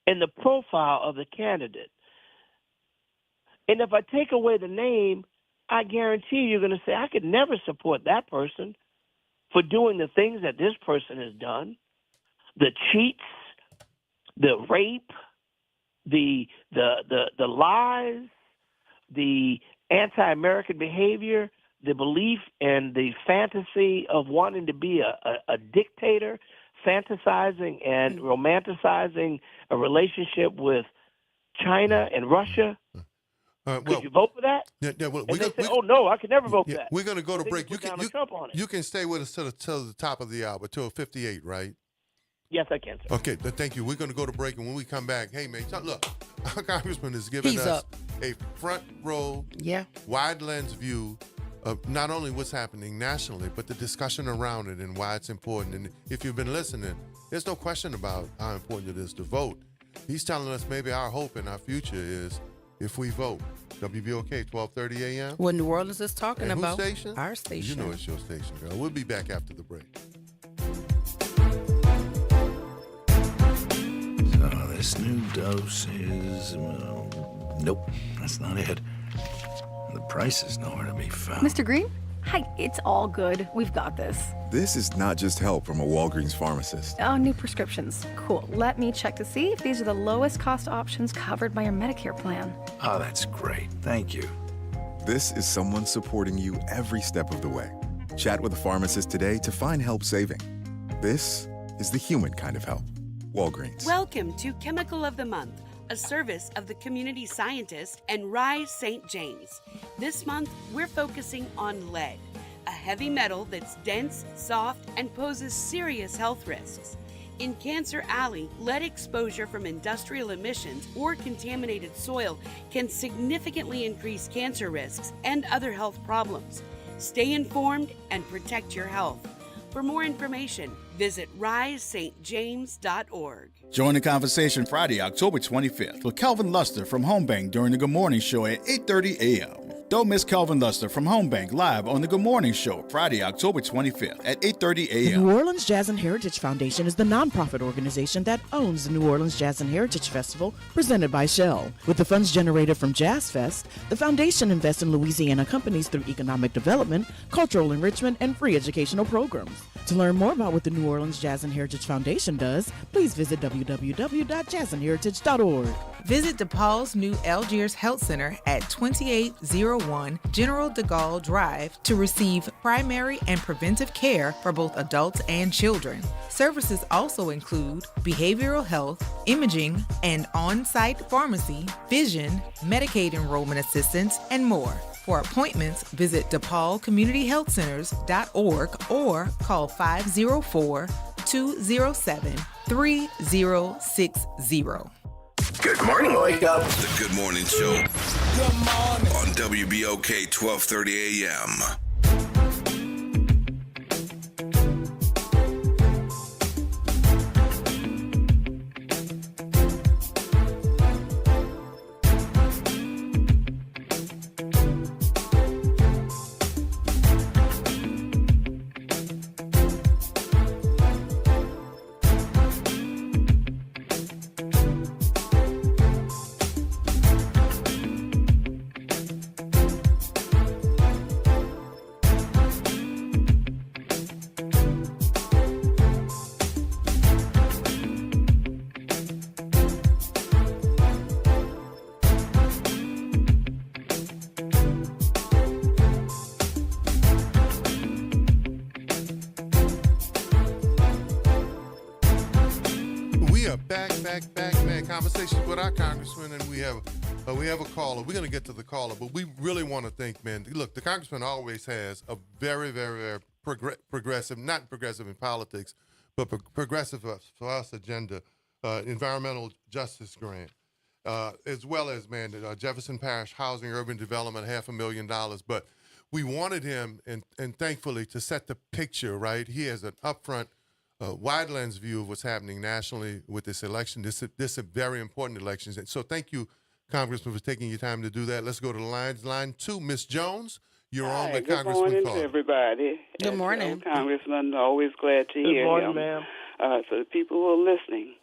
and the profile of the candidate. And if I take away the name, I guarantee you're going to say, I could never support that person for doing the things that this person has done, the cheats, the rape, the lies, the anti-American behavior, the belief and the fantasy of wanting to be a dictator, fantasizing and romanticizing a relationship with China and Russia. Could you vote for that? Oh, no, I could never vote for that. We're going to go to break. You can stay with us till the top of the hour, till 58, right? Yes, I can, sir. Okay, thank you. We're going to go to break, and when we come back, hey, man, look, our congressman is giving us a front row, wide lens view of not only what's happening nationally, but the discussion around it and why it's important. And if you've been listening, there's no question about how important it is to vote. He's telling us maybe our hope and our future is if we vote. WBOK, 12:30 a.m. What New Orleans is talking and about. Whose station? Our station. You know it's your station, girl. We'll be back after the break. So this new dose is... nope, that's not it. The price is nowhere to be found. Mr. Green? Hi, it's all good. We've got this. This is not just help from a Walgreens pharmacist. Oh, new prescriptions. Cool. Let me check to see if these are the lowest cost options covered by your Medicare plan. Oh, that's great. Thank you. This is someone supporting you every step of the way. Chat with a pharmacist today to find help saving. This is the human kind of help. Walgreens. Welcome to Chemical of the Month, a service of the community scientist and Rise St. James. This month, we're focusing on lead, a heavy metal that's dense, soft, and poses serious health risks. In Cancer Alley, lead exposure from industrial emissions or contaminated soil can significantly increase cancer risks and other health problems. Stay informed and protect your health. For more information, visit risestjames.org. Join the conversation Friday, October 25th with Calvin Luster from Home Bank during the Good Morning Show at 8:30 a.m. Don't miss Calvin Luster from Home Bank live on the Good Morning Show Friday, October 25th at 8:30 The a.m. New Orleans Jazz and Heritage Foundation is the nonprofit organization that owns the New Orleans Jazz and Heritage Festival presented by Shell. With the funds generated from Jazz Fest, the foundation invests in Louisiana companies through economic development, cultural enrichment, and free educational programs. To learn more about what the New Orleans Jazz and Heritage Foundation does, please visit www.jazzandheritage.org. Visit DePaul's new Algiers Health Center at 2801 101 General de Gaulle Drive to receive primary and preventive care for both adults and children. Services also include behavioral health, imaging, and on-site pharmacy, vision, Medicaid enrollment assistance, and more. For appointments, visit DePaulCommunityHealthCenters.org or call 504-207-3060. Good morning, wake up. The Good Morning Show. Good morning. On WBOK 1230 AM. Conversations with our congressman, and we have a caller. We're going to get to the caller, but we really want to thank, man. Look, the congressman always has a very, very, very progressive, not progressive in politics, but progressive for us agenda, environmental justice grant, as well as, man, Jefferson Parish Housing Urban Development, $500,000. But we wanted him, and thankfully, to set the picture, right? He has an upfront wide lens view of what's happening nationally with this election. This is a very important election. And so thank you, Congressman, for taking your time to do that. Let's go to the lines. Line 2, Ms. Jones, you're on the Congressman call. Good morning to everybody. Good morning. Congressman, always glad to hear morning, him. ma'am. For the people who are listening,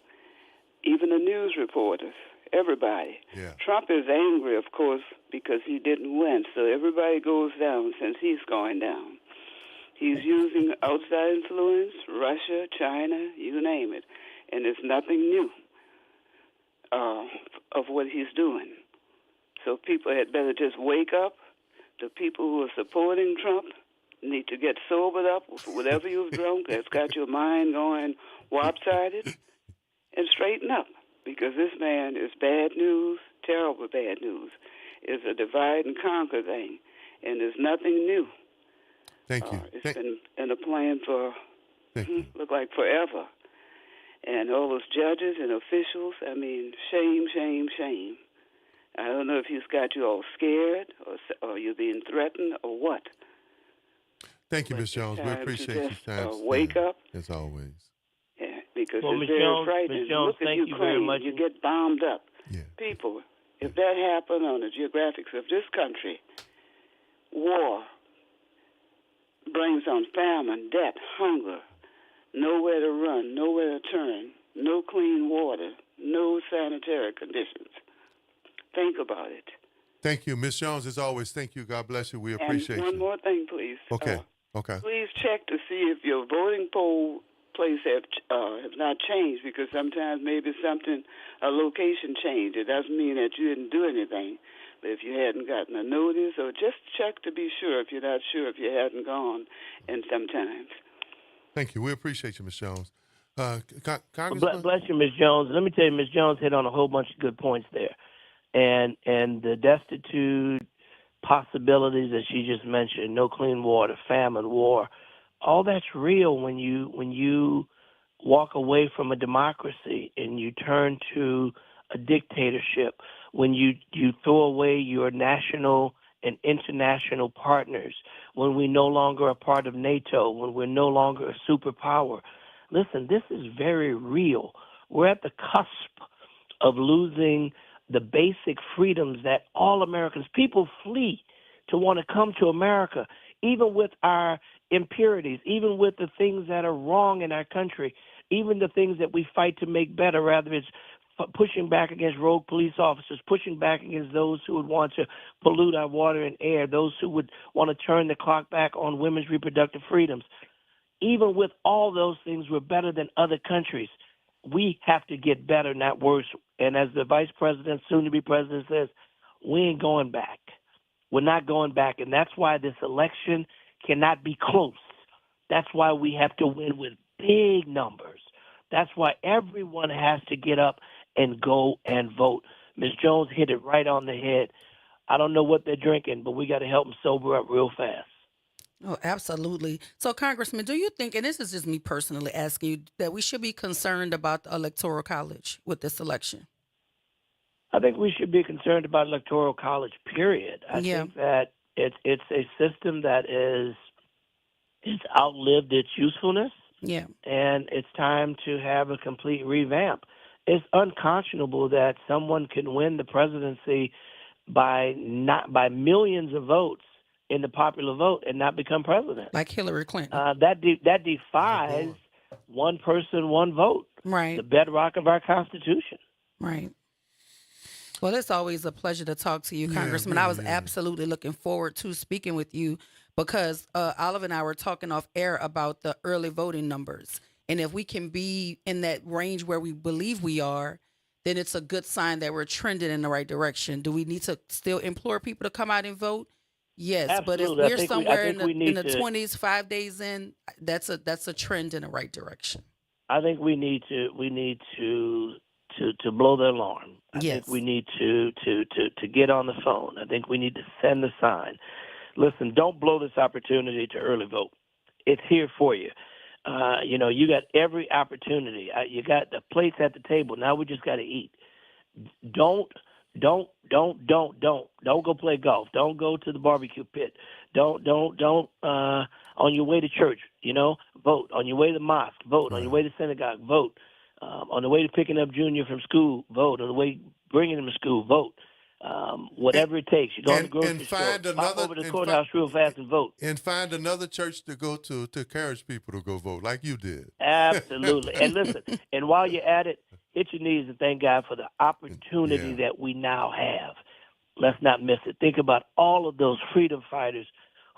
even the news reporters, everybody. Yeah. Trump is angry, of course, because he didn't win. So everybody goes down since he's going down. He's using outside influence, Russia, China, you name it. And it's nothing new of what he's doing. So people had better just wake up. The people who are supporting Trump need to get sobered up with whatever you've drunk that's got your mind going lopsided, and straighten up. Because this man is bad news, terrible bad news. It's a divide and conquer thing. And there's nothing new. Thank you. It's been in a plan for, look like forever. And all those judges and officials, I mean, shame, shame, shame. I don't know if he's got you all scared or you're being threatened or what. Thank you, Ms. Jones. We appreciate your time. Wake up. As always. Yeah, because well, it's very frightening. Ms. Jones, look at thank Ukraine, you very much. You get bombed up. Yeah. People, if that happened on the geographics of this country, war brings on famine, debt, hunger, nowhere to run, nowhere to turn, no clean water, no sanitary conditions. Think about it. Thank you, Ms. Jones. As always, thank you. God bless you. We appreciate and one more thing, please. Okay. Okay. Please check to see if your voting poll place have not changed, because sometimes maybe a location changed. It doesn't mean that you didn't do anything. But if you hadn't gotten a notice, or just check to be sure if you're not sure if you hadn't gone, and sometimes. Thank you. We appreciate you, Ms. Jones. Congressman? Bless you, Ms. Jones. Let me tell you, Ms. Jones hit on a whole bunch of good points there. And the destitute possibilities that she just mentioned, no clean water, famine, war, all that's real when you walk away from a democracy and you turn to a dictatorship, when you throw away your national and international partners, when we're no longer a part of NATO, when we're no longer a superpower. Listen, this is very real. We're at the cusp of losing the basic freedoms that all Americans, people flee to want to come to America, even with our impurities, even with the things that are wrong in our country, even the things that we fight to make better, rather it's pushing back against rogue police officers, pushing back against those who would want to pollute our water and air, those who would want to turn the clock back on women's reproductive freedoms. Even with all those things, we're better than other countries. We have to get better, not worse. And as the vice president, soon-to-be president, says, we ain't going back. We're not going back, and that's why this election cannot be close. That's why we have to win with big numbers. That's why everyone has to get up and go and vote. Ms. Jones hit it right on the head. I don't know what they're drinking, but we got to help them sober up real fast. Oh, absolutely. So, Congressman, do you think, and this is just me personally asking you, that we should be concerned about the Electoral College with this election? I think we should be concerned about Electoral College, period. I think that it's a system that it's outlived its usefulness. Yeah. And it's time to have a complete revamp. It's unconscionable that someone can win the presidency by millions of votes in the popular vote and not become president. Like Hillary Clinton. That defies one person, one vote. Right. The bedrock of our Constitution. Right. Well, it's always a pleasure to talk to you, Congressman. I was absolutely looking forward to speaking with you because Olive and I were talking off air about the early voting numbers. And if we can be in that range where we believe we are, then it's a good sign that we're trending in the right direction. Do we need to still implore people to come out and vote? Yes, Absolutely. but if we're somewhere in the to, 20s, 5 days in, that's a trend in the right direction. I think we need to blow the alarm. I think we need to get on the phone. I think we need to send a sign. Listen, don't blow this opportunity to early vote. It's here for you. You got every opportunity. You got the plates at the table. Now we just got to eat. Don't go play golf. Don't go to the barbecue pit. Don't on your way to church, vote. On your way to the mosque, vote. On your way to synagogue, vote. On the way to picking up Junior from school, vote. On the way bringing him to school, vote. Whatever it takes. You go to the grocery store, pop over to the courthouse real fast and vote. And find another church to go to encourage people to go vote like you did. Absolutely. And listen, and while you're at it, hit your knees and thank God for the opportunity that we now have. Let's not miss it. Think about all of those freedom fighters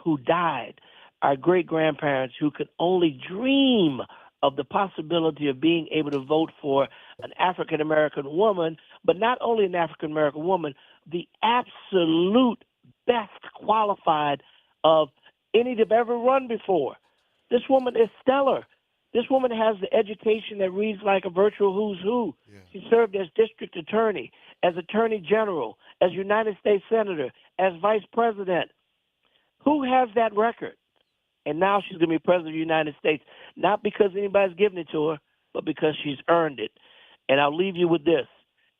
who died, our great-grandparents who could only dream of the possibility of being able to vote for an African-American woman, but not only an African-American woman, the absolute best qualified of any that have ever run before. This woman is stellar. This woman has the education that reads like a virtual who's who. Yeah. She served as district attorney, as attorney general, as United States senator, as vice president. Who has that record? And now she's going to be president of the United States, not because anybody's giving it to her, but because she's earned it. And I'll leave you with this.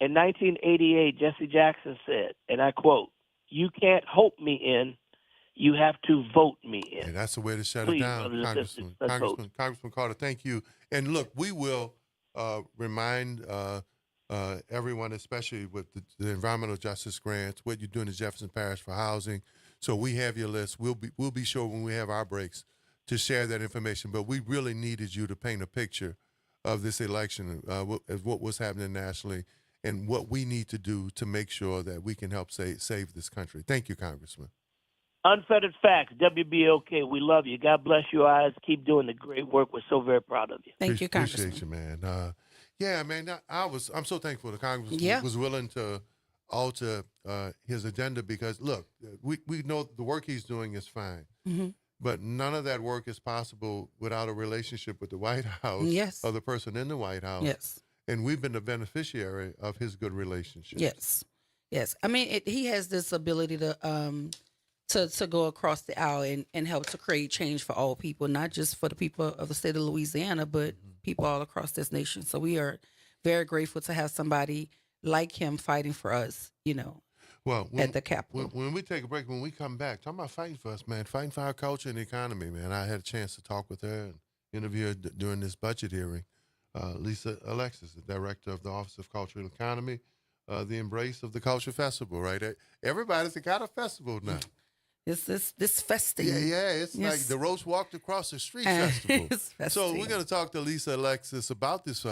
In 1988, Jesse Jackson said, and I quote, "You can't hope me in, you have to vote me in." And that's the way to shut Please, it down, Congressman Carter. Thank you. And look, we will remind everyone, especially with the environmental justice grants, what you're doing in Jefferson Parish for housing. So we have your list. We'll be sure when we have our breaks to share that information. But we really needed you to paint a picture of this election, of what was happening nationally, and what we need to do to make sure that we can help save this country. Thank you, Congressman. Unfettered Facts, WBOK, we love you. God bless your eyes. Keep doing the great work. We're so very proud of you. Thank you, Congressman. Appreciate you, man. Man, I'm so thankful the Congressman was willing to alter his agenda because, look, we know the work he's doing is fine. Mm-hmm. But none of that work is possible without a relationship with the White House or the person in the White House. Yes. And we've been the beneficiary of his good relationship. Yes. I mean, he has this ability to go across the aisle and help to create change for all people, not just for the people of the state of Louisiana, but people all across this nation. So we are very grateful to have somebody like him fighting for us, at the Capitol. When we take a break, when we come back, talking about fighting for us, man, fighting for our culture and the economy, man. I had a chance to talk with her and interview her during this budget hearing. Lisa Alexis, the director of the Office of Cultural Economy, the Embrace of the Culture Festival, right? Everybody's got a festival now. It's this festive. Yeah. It's like the Roast Walked Across the Street festival. So we're going to talk to Lisa Alexis about this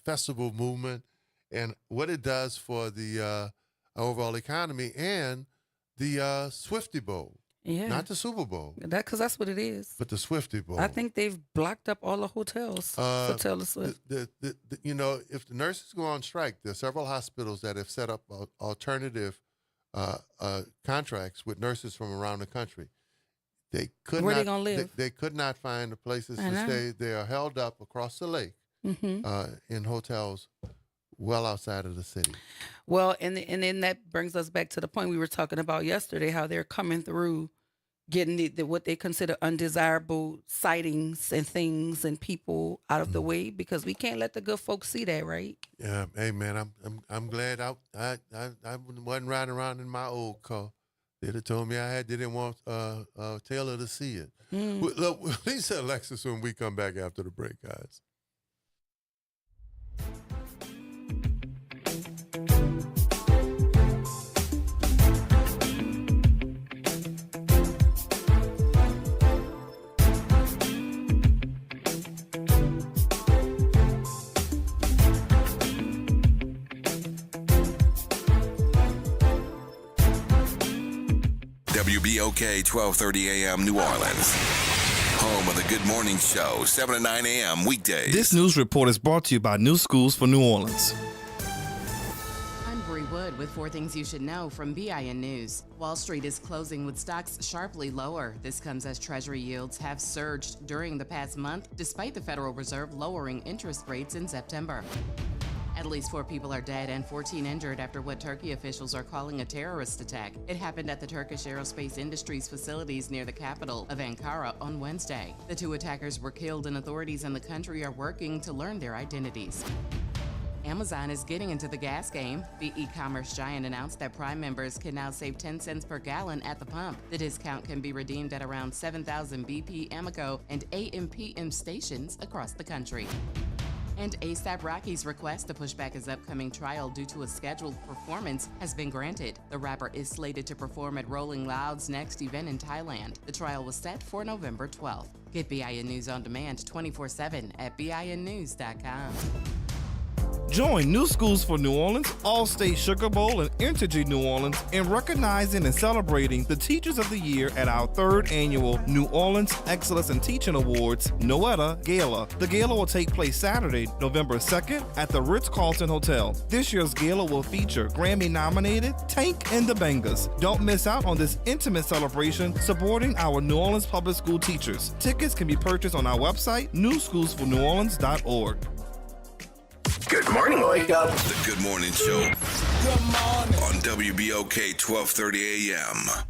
festival movement and what it does for the overall economy and the Swifty Bowl. Yeah. Not the Super Bowl. Because that's what it is. But the Swifty Bowl. I think they've blocked up all the hotels for Taylor Swift. If the nurses go on strike, there are several hospitals that have set up alternative contracts with nurses from around the country. They could Where not, they gonna live? They could not find the places I to know. stay. They are held up across the lake in hotels well outside of the city. Well, and then that brings us back to the point we were talking about yesterday, how they're coming through, getting what they consider undesirable sightings and things and people out of the way, because we can't let the good folks see that, right? Yeah, hey man, I'm glad I wasn't riding around in my old car. They'd have told me didn't want Taylor to see it. Look, Lisa Alexis when we come back after the break, guys. WBOK 1230 AM New Orleans. Home of the Good Morning Show, 7 to 9 a.m. weekdays. This news report is brought to you by New Schools for New Orleans. I'm Bree Wood with 4 things you should know from BIN News. Wall Street is closing with stocks sharply lower. This comes as Treasury yields have surged during the past month, despite the Federal Reserve lowering interest rates in September. At least 4 people are dead and 14 injured after what Turkey officials are calling a terrorist attack. It happened at the Turkish Aerospace Industries facilities near the capital of Ankara on Wednesday. The 2 attackers were killed and authorities in the country are working to learn their identities. Amazon is getting into the gas game. The e-commerce giant announced that Prime members can now save 10 cents per gallon at the pump. The discount can be redeemed at around 7,000 BP, Amoco, and AM/PM stations across the country. And A$AP Rocky's request to push back his upcoming trial due to a scheduled performance has been granted. The rapper is slated to perform at Rolling Loud's next event in Thailand. The trial was set for November 12th. Get BIN News on demand 24/7 at BINnews.com. Join New Schools for New Orleans, All-State Sugar Bowl, and Entergy New Orleans in recognizing and celebrating the Teachers of the Year at our 3rd annual New Orleans Excellence in Teaching Awards, Noetta Gala. The gala will take place Saturday, November 2nd at the Ritz-Carlton Hotel. This year's gala will feature Grammy-nominated Tank and the Bangers. Don't miss out on this intimate celebration supporting our New Orleans public school teachers. Tickets can be purchased on our website, newschoolsforneworleans.org. Good morning, wake up. The Good Morning Show. Good morning. On WBOK 1230 AM.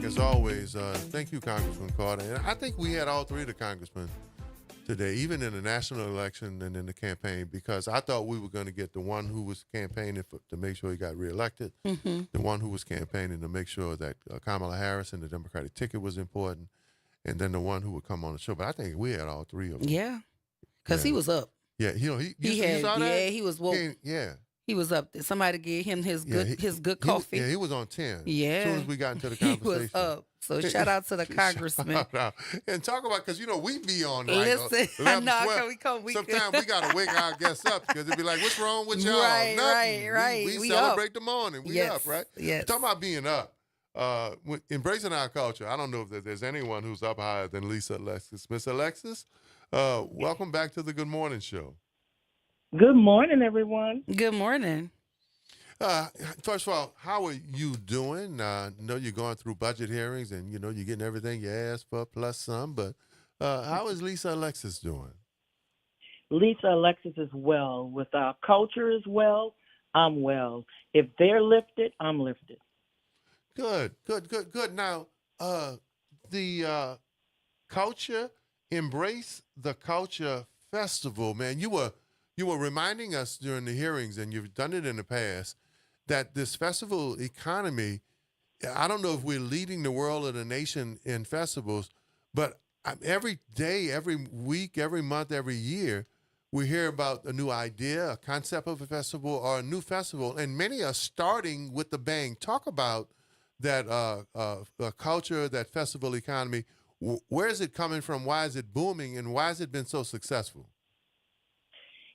As always, thank you, Congressman Carter. And I think we had all 3 of the congressmen today, even in the national election and in the campaign, because I thought we were going to get the one who was campaigning to make sure he got reelected, the one who was campaigning to make sure that Kamala Harris and the Democratic ticket was important, and then the one who would come on the show. But I think we had all 3 of them. Yeah, because he was up. Yeah, you know, he had, saw that? Yeah, he was woke. He was up there. Somebody gave him his good coffee. He was on 10. Yeah. As soon as we got into the conversation. He was up. So shout out to the congressman. And talk about, because, you know, we be on Listen, 11, no, 12. Sometimes we got to wake our guests up because they'd be like, what's wrong with y'all? Right. We celebrate the morning. We up, right? Yes. Talking about being up. Embracing our culture. I don't know if there's anyone who's up higher than Lisa Alexis. Miss Alexis, welcome back to the Good Morning Show. Good morning, everyone. Good morning. First of all, how are you doing? I know you're going through budget hearings and, you know, you're getting everything you asked for plus some, but how is Lisa Alexis doing? Lisa Alexis is well. With our culture as well, I'm well. If they're lifted, I'm lifted. Good. Now, the culture, Embrace the Culture Festival, man, you were reminding us during the hearings, and you've done it in the past, that this festival economy, I don't know if we're leading the world or the nation in festivals, but every day, every week, every month, every year, we hear about a new idea, a concept of a festival or a new festival, and many are starting with the bang. Talk about that culture, that festival economy. Where is it coming from? Why is it booming? And why has it been so successful?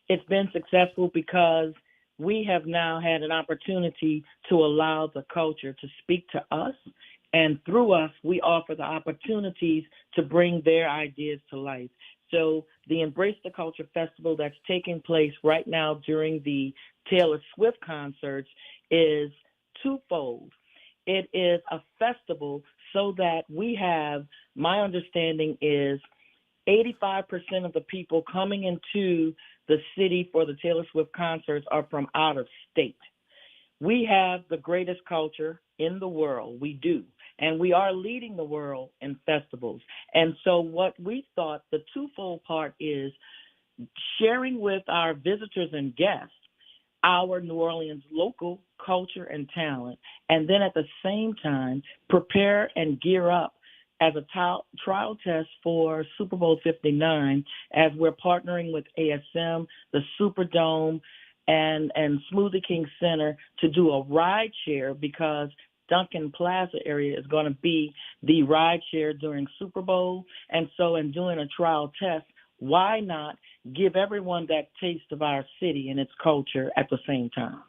It's been successful because we have now had an opportunity to allow the culture to speak to us. And through us, we offer the opportunities to bring their ideas to life. So the Embrace the Culture Festival that's taking place right now during the Taylor Swift concerts is twofold. It is a festival so that we have, my understanding is 85% of the people coming into the city for the Taylor Swift concerts are from out of state. We have the greatest culture in the world. We do. And we are leading the world in festivals. And so what we thought the twofold part is sharing with our visitors and guests our New Orleans local culture and talent, and then at the same time prepare and gear up as a trial test for Super Bowl 59 as we're partnering with ASM, the Superdome, and Smoothie King Center to do a ride share because Duncan Plaza area is going to be the ride share during Super Bowl. And so in doing a trial test, why not give everyone that taste of our city and its culture at the same time?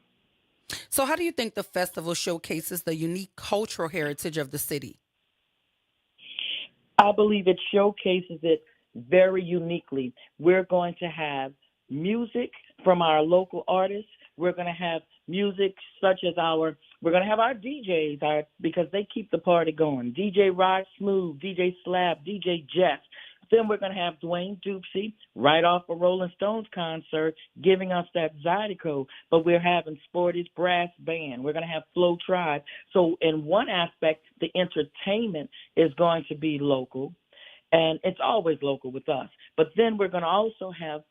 So how do you think the festival showcases the unique cultural heritage of the city? I believe it showcases it very uniquely. We're going to have music from our local artists. We're going to have music such as we're going to have our DJs because they keep the party going. DJ Rod Smooth, DJ Slab, DJ Jeff. Then we're going to have Dwayne Dupsy right off a Rolling Stones concert giving us that Zydeco. But we're having Sporty's Brass Band. We're going to have Flow Tribe. So in one aspect, the entertainment is going to be local, and it's always local with us. But then we're going to also have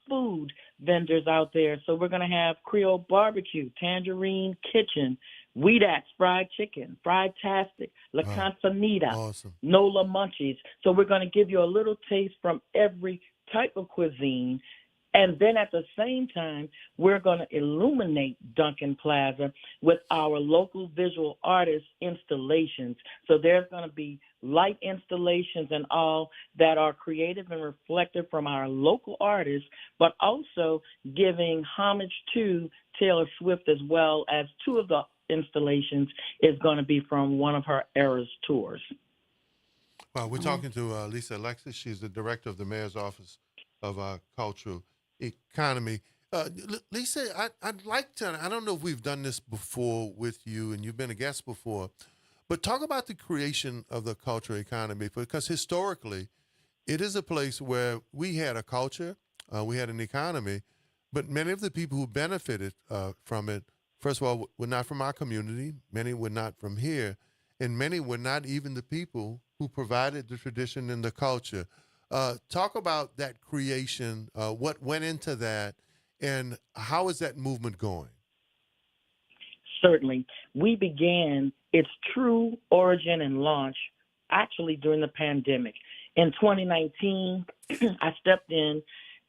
food vendors out there. So we're going to have Creole Barbecue, Tangerine Kitchen, Weedax Fried Chicken, Fried-tastic, La Cantanita, awesome. Nola Munchies. So we're going to give you a little taste from every type of cuisine. And then at the same time, we're going to illuminate Duncan Plaza with our local visual artist installations. So there's going to be light installations and all that are creative and reflective from our local artists, but also giving homage to Taylor Swift as well as two of the installations is going to be from one of her Eras tours. Well, we're talking to Lisa Alexis. She's the director of the Mayor's Office of Cultural Economy. Lisa, I'd like to, I don't know if we've done this before with you, and you've been a guest before, but talk about the creation of the cultural economy, because historically, it is a place where we had a culture, we had an economy, but many of the people who benefited from it, first of all, were not from our community, many were not from here, and many were not even the people who provided the tradition and the culture. Talk about that creation, what went into that, and how is that movement going? Certainly. We began its true origin and launch actually during the pandemic. In 2019, I stepped in,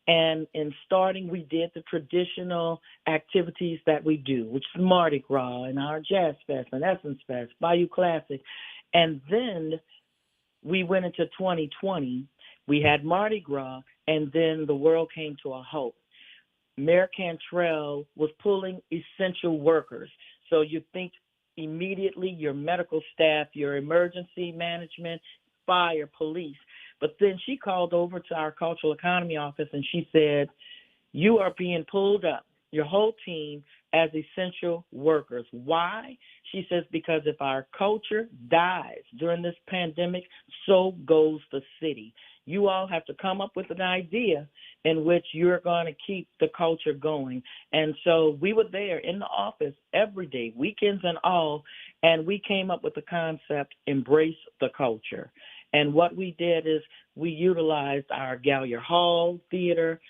and in starting, we did the traditional activities that we do, which is Mardi Gras and our Jazz Fest and Essence Fest, Bayou Classic. And then we went into 2020. We had Mardi Gras, and then the world came to a halt. Mayor Cantrell was pulling essential workers. So you think immediately your medical staff, your emergency management, fire, police. But then she called over to our cultural economy office and she said, you are being pulled up, your whole team, as essential workers. Why? She says, because if our culture dies during this pandemic, so goes the city. You all have to come up with an idea in which you're going to keep the culture going. And so we were there in the office every day, weekends and all, and we came up with the concept, Embrace the Culture. And what we did is we utilized our Gallier Hall Theater,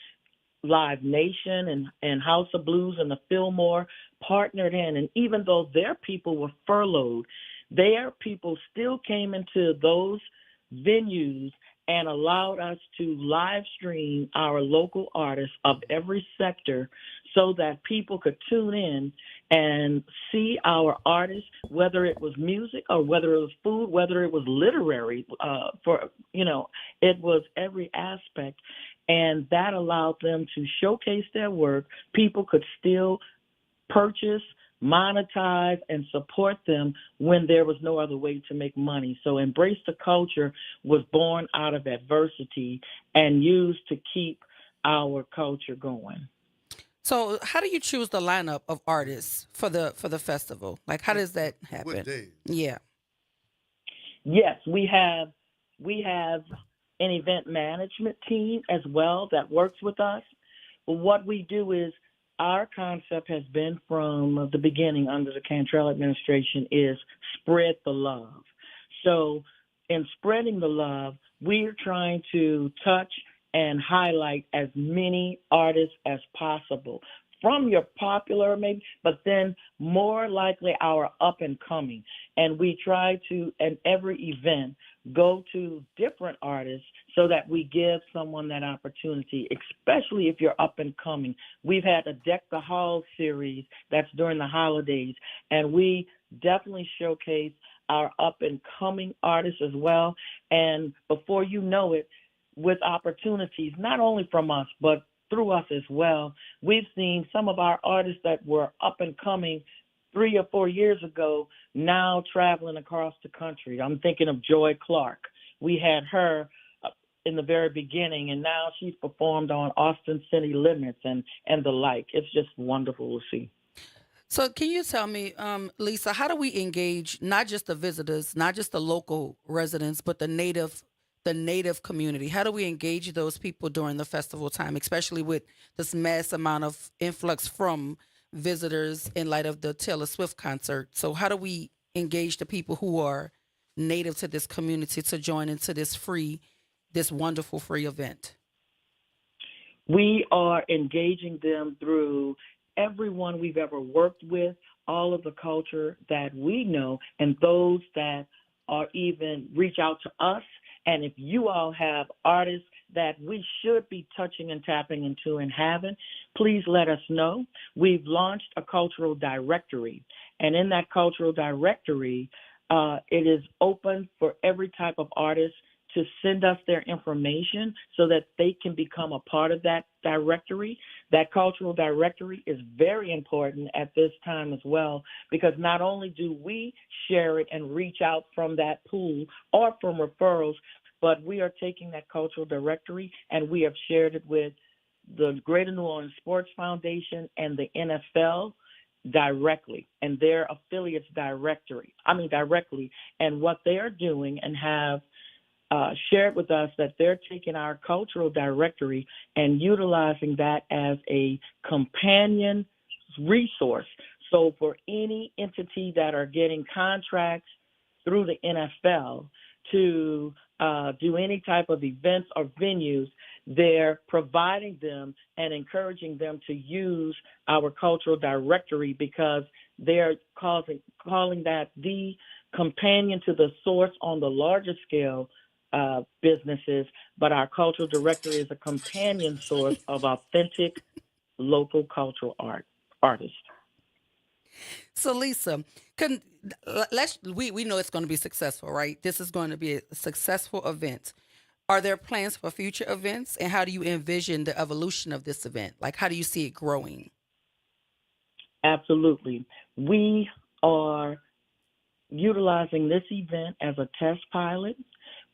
Live Nation and House of Blues and the Fillmore partnered in. And even though their people were furloughed, their people still came into those venues and allowed us to live stream our local artists of every sector so that people could tune in and see our artists, whether it was music or whether it was food, whether it was literary, it was every aspect. And that allowed them to showcase their work. People could still purchase, monetize, and support them when there was no other way to make money. So Embrace the Culture was born out of adversity and used to keep our culture going. So how do you choose the lineup of artists for the festival? Like, how does that happen? What days? Yeah. Yes, we have an event management team as well that works with us. But what we do is our concept has been from the beginning under the Cantrell administration is spread the love. So in spreading the love, we're trying to touch and highlight as many artists as possible from your popular maybe, but then more likely our up and coming. And we try to, at every event, go to different artists so that we give someone that opportunity, especially if you're up and coming. We've had a Deck the Hall series that's during the holidays, and we definitely showcase our up and coming artists as well. And before you know it, with opportunities, not only from us, but through us as well, we've seen some of our artists that were up and coming 3 or 4 years ago now traveling across the country. I'm thinking of Joy Clark. We had her in the very beginning, and now she's performed on Austin City Limits and the like. It's just wonderful to see. So can you tell me, Lisa, how do we engage not just the visitors, not just the local residents, but the native community? How do we engage those people during the festival time, especially with this mass amount of influx from visitors in light of the Taylor Swift concert? So how do we engage the people who are native to this community to join into this wonderful free event? We are engaging them through everyone we've ever worked with, all of the culture that we know, and those that are even reach out to us. And if you all have artists that we should be touching and tapping into and having, please let us know. We've launched a cultural directory, and in that cultural directory, it is open for every type of artist to send us their information so that they can become a part of that directory. That cultural directory is very important at this time as well, because not only do we share it and reach out from that pool or from referrals, but we are taking that cultural directory and we have shared it with the Greater New Orleans Sports Foundation and the NFL directly, and their affiliates directly. And what they are doing and have shared with us that they're taking our cultural directory and utilizing that as a companion resource. So for any entity that are getting contracts through the NFL to do any type of events or venues, they're providing them and encouraging them to use our cultural directory, because they're calling that the companion to the source on the larger scale businesses, but our cultural directory is a companion source of authentic local cultural artists. So Lisa, we know it's going to be successful, right? This is going to be a successful event. Are there plans for future events, and how do you envision the evolution of this event? Like, how do you see it growing? Absolutely. We are utilizing this event as a test pilot.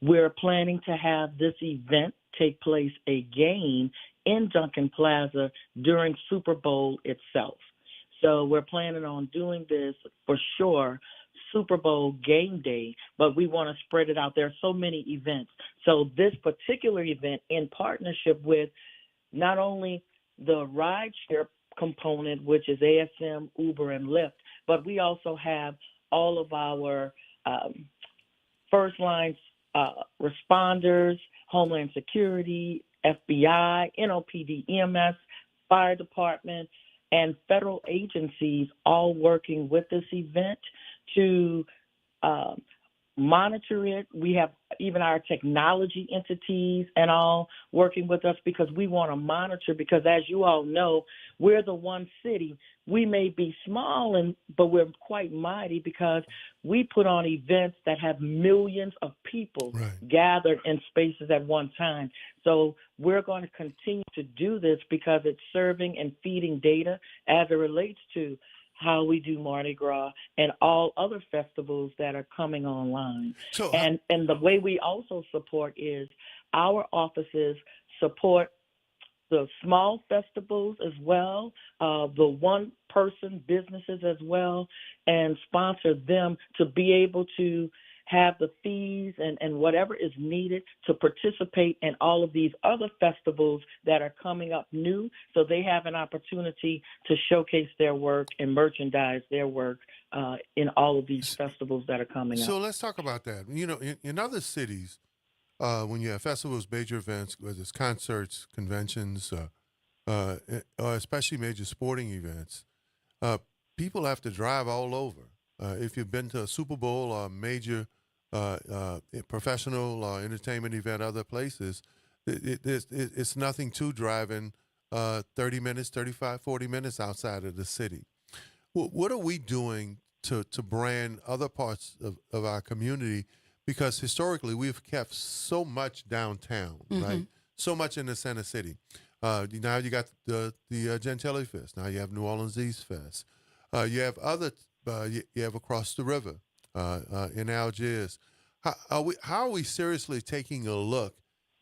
We're planning to have this event take place again in Duncan Plaza during Super Bowl itself. So we're planning on doing this for sure Super Bowl game day, but we want to spread it out. There are so many events. So this particular event, in partnership with not only the rideshare component, which is ASM, Uber, and Lyft, but we also have all of our first line responders, Homeland Security, FBI, NOPD, EMS, fire department, and federal agencies all working with this event to monitor it. We have even our technology entities and all working with us because we want to monitor, because as you all know, we're the one city. We may be small, but we're quite mighty because we put on events that have millions of people gathered in spaces at one time. So we're going to continue to do this because it's serving and feeding data as it relates to how we do Mardi Gras and all other festivals that are coming online. So, and the way we also support is our offices support the small festivals as well, the one-person businesses as well, and sponsor them to be able to have the fees and whatever is needed to participate in all of these other festivals that are coming up new, so they have an opportunity to showcase their work and merchandise their work in all of these festivals that are coming up. So let's talk about that. You know, in other cities, when you have festivals, major events, whether it's concerts, conventions, or especially major sporting events, people have to drive all over. If you've been to a Super Bowl or a major professional entertainment event other places, it's nothing to driving 30 minutes, 35, 40 minutes outside of the city. What are we doing to brand other parts of our community? Because historically, we've kept so much downtown, right? So much in the center city. Now you got the Gentilly Fest. Now you have New Orleans East Fest. You have other. You have across the river in Algiers. How are we seriously taking a look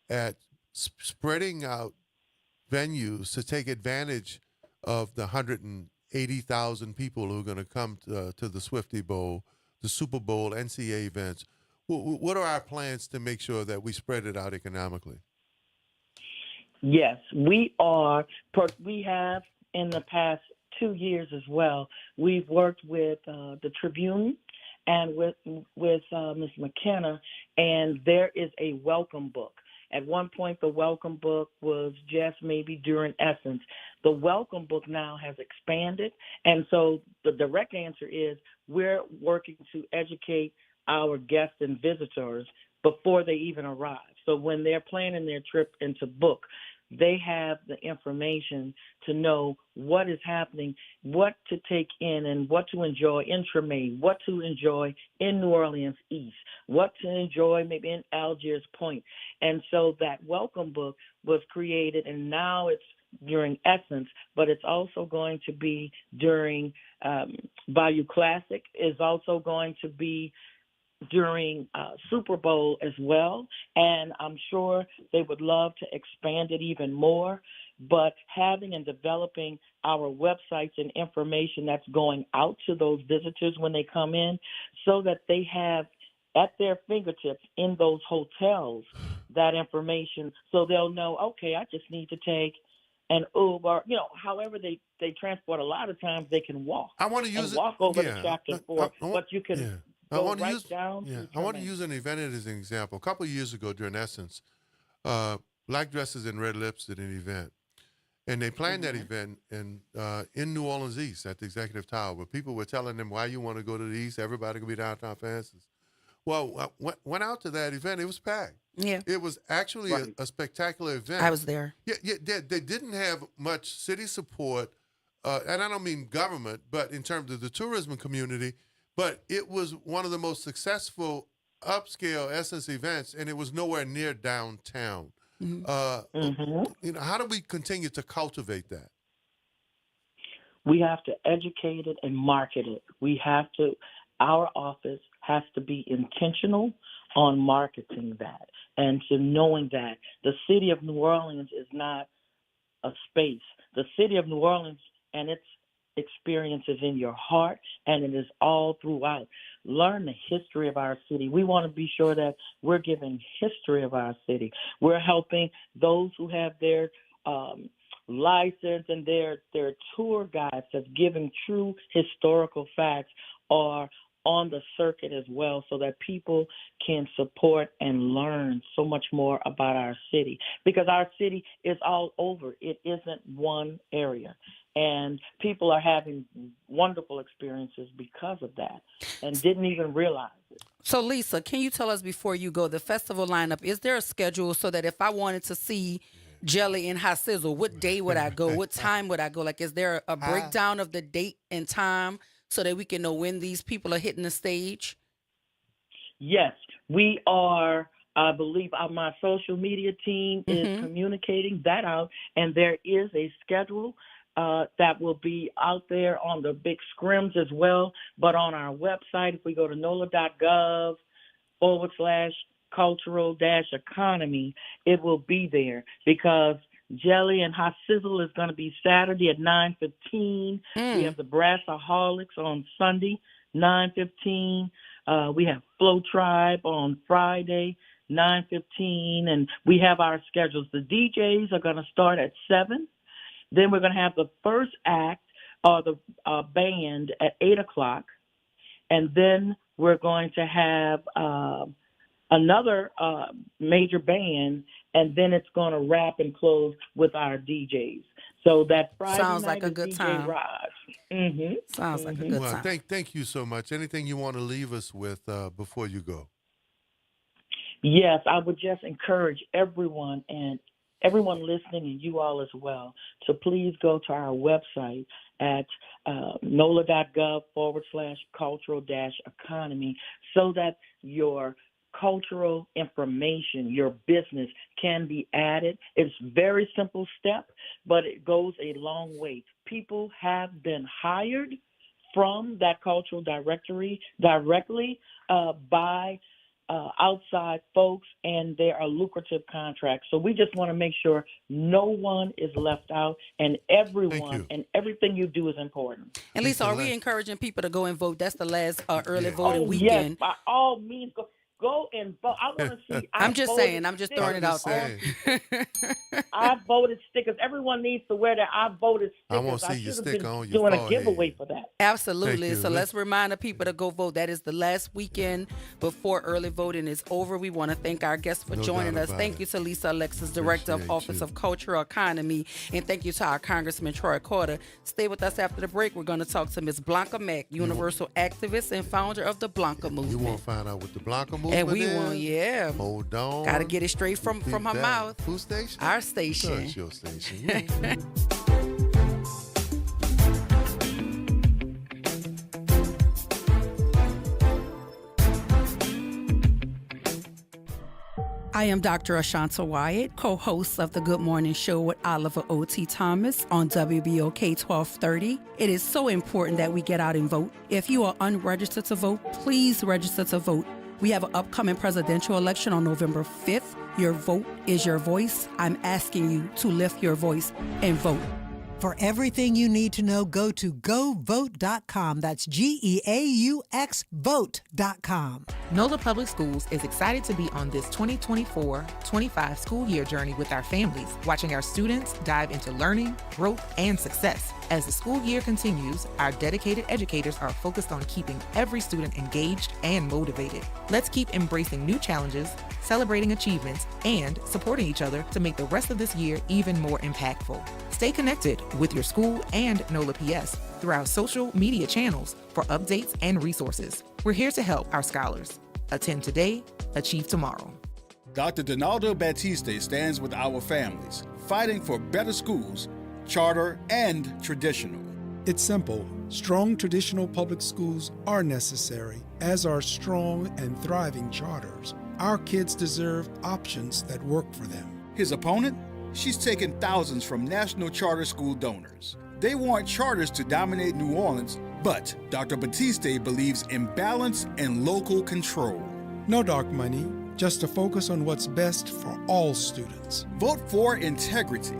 at spreading out venues to take advantage of the 180,000 people who are going to come to the Swifty Bowl, the Super Bowl, NCAA events? What are our plans to make sure that we spread it out economically? Yes, we are. We have in the past 2 years as well. We've worked with the Tribune and with Ms. McKenna, and there is a welcome book. At one point, the welcome book was just maybe during Essence. The welcome book now has expanded, and so the direct answer is we're working to educate our guests and visitors before they even arrive. So when they're planning their trip and to book, they have the information to know what is happening, what to take in and what to enjoy in Treme, what to enjoy in New Orleans East, what to enjoy maybe in Algiers Point. And so that welcome book was created, and now it's during Essence, but it's also going to be during Bayou Classic, is also going to be during Super Bowl as well, and I'm sure they would love to expand it even more, but having and developing our websites and information that's going out to those visitors when they come in so that they have at their fingertips in those hotels that information so they'll know, okay, I just need to take an Uber, however they transport. A lot of times they can walk. I want to use walk over to Chapter 4, but you can... Yeah. I want to use an event as an example. A couple of years ago during Essence, Black Dresses and Red Lips did an event. And they planned that event in New Orleans East at the Executive Tower, where people were telling them why you want to go to the East. Everybody could be downtown fastest. Well, went out to that event. It was packed. Yeah. It was actually a spectacular event. I was there. Yeah, they didn't have much city support, and I don't mean government, but in terms of the tourism community. But it was one of the most successful upscale Essence events, and it was nowhere near downtown. How do we continue to cultivate that? We have to educate it and market it. Our office has to be intentional on marketing that and to knowing that the city of New Orleans is not a space. The city of New Orleans and its experiences in your heart, and it is all throughout. Learn the history of our city. We want to be sure that we're giving history of our city. We're helping those who have their license and their tour guides that's giving true historical facts are on the circuit as well, so that people can support and learn so much more about our city, because our city is all over. It isn't one area. And people are having wonderful experiences because of that and didn't even realize it. So, Lisa, can you tell us before you go, the festival lineup, is there a schedule so that if I wanted to see Jelly and Hot Sizzle, what day would I go? What time would I go? Like, is there a breakdown of the date and time so that we can know when these people are hitting the stage? Yes, we are. I believe my social media team is communicating that out, and there is a schedule that will be out there on the big scrims as well. But on our website, if we go to NOLA.gov/cultural-economy, it will be there, because Jelly and Hot Sizzle is going to be Saturday at 9:15. We have the Brassaholics on Sunday, 9:15. We have Flow Tribe on Friday, 9:15, and we have our schedules. The DJs are going to start at 7. Then we're going to have the first act, or the band, at 8 o'clock. And then we're going to have another major band, and then it's going to wrap and close with our DJs. So that Friday sounds night like a is good DJ time. Raj. Sounds like a good time. Thank you so much. Anything you want to leave us with before you go? Yes, I would just encourage everyone listening, and you all as well, to please go to our website at NOLA.gov/cultural-economy, so that your cultural information, your business, can be added. It's a very simple step, but it goes a long way. People have been hired from that cultural directory directly by outside folks, and there are lucrative contracts. So we just want to make sure no one is left out, and everyone and everything you do is important. And Lisa, are we encouraging people to go and vote? That's the last early voting weekend. Yes, by all means, go and vote. I want to see. I'm just saying. I'm just throwing it out there. I voted stickers. Everyone needs to wear their I voted stickers. I want to see your sticker on your doing forehead. a giveaway for that. Absolutely. So let's remind the people to go vote. That is the last weekend before early voting is over. We want to thank our guests for joining us. Thank you to Lisa Alexis, Director of Office of Cultural Economy, and thank you to our Congressman Troy Carter. Stay with us after the break. We're going to talk to Ms. Blanca Mack, Universal activist and founder of the Blanca Movement. You want to find out what the Blanca Movement and we is? want, yeah. Hold on. Got to get it straight from her mouth. Whose station? Our station. It's your station. I am Dr. Ashanta Wyatt, co-host of the Good Morning Show with Oliver O.T. Thomas on WBOK 1230. It is so important that we get out and vote. If you are unregistered to vote, please register to vote. We have an upcoming presidential election on November 5th. Your vote is your voice. I'm asking you to lift your voice and vote. For everything you need to know, go to GoVote.com. That's GEAUX Vote.com. NOLA Public Schools is excited to be on this 2024-25 school year journey with our families, watching our students dive into learning, growth, and success. As the school year continues, our dedicated educators are focused on keeping every student engaged and motivated. Let's keep embracing new challenges, celebrating achievements, and supporting each other to make the rest of this year even more impactful. Stay connected with your school and NOLA PS through our social media channels for updates and resources. We're here to help our scholars. Attend today, achieve tomorrow. Dr. Donaldo Batiste stands with our families, fighting for better schools, charter and traditional. It's simple. Strong traditional public schools are necessary, as are strong and thriving charters. Our kids deserve options that work for them. His opponent? She's taken thousands from national charter school donors. They want charters to dominate New Orleans, but Dr. Batiste believes in balance and local control. No dark money, just a focus on what's best for all students. Vote for integrity.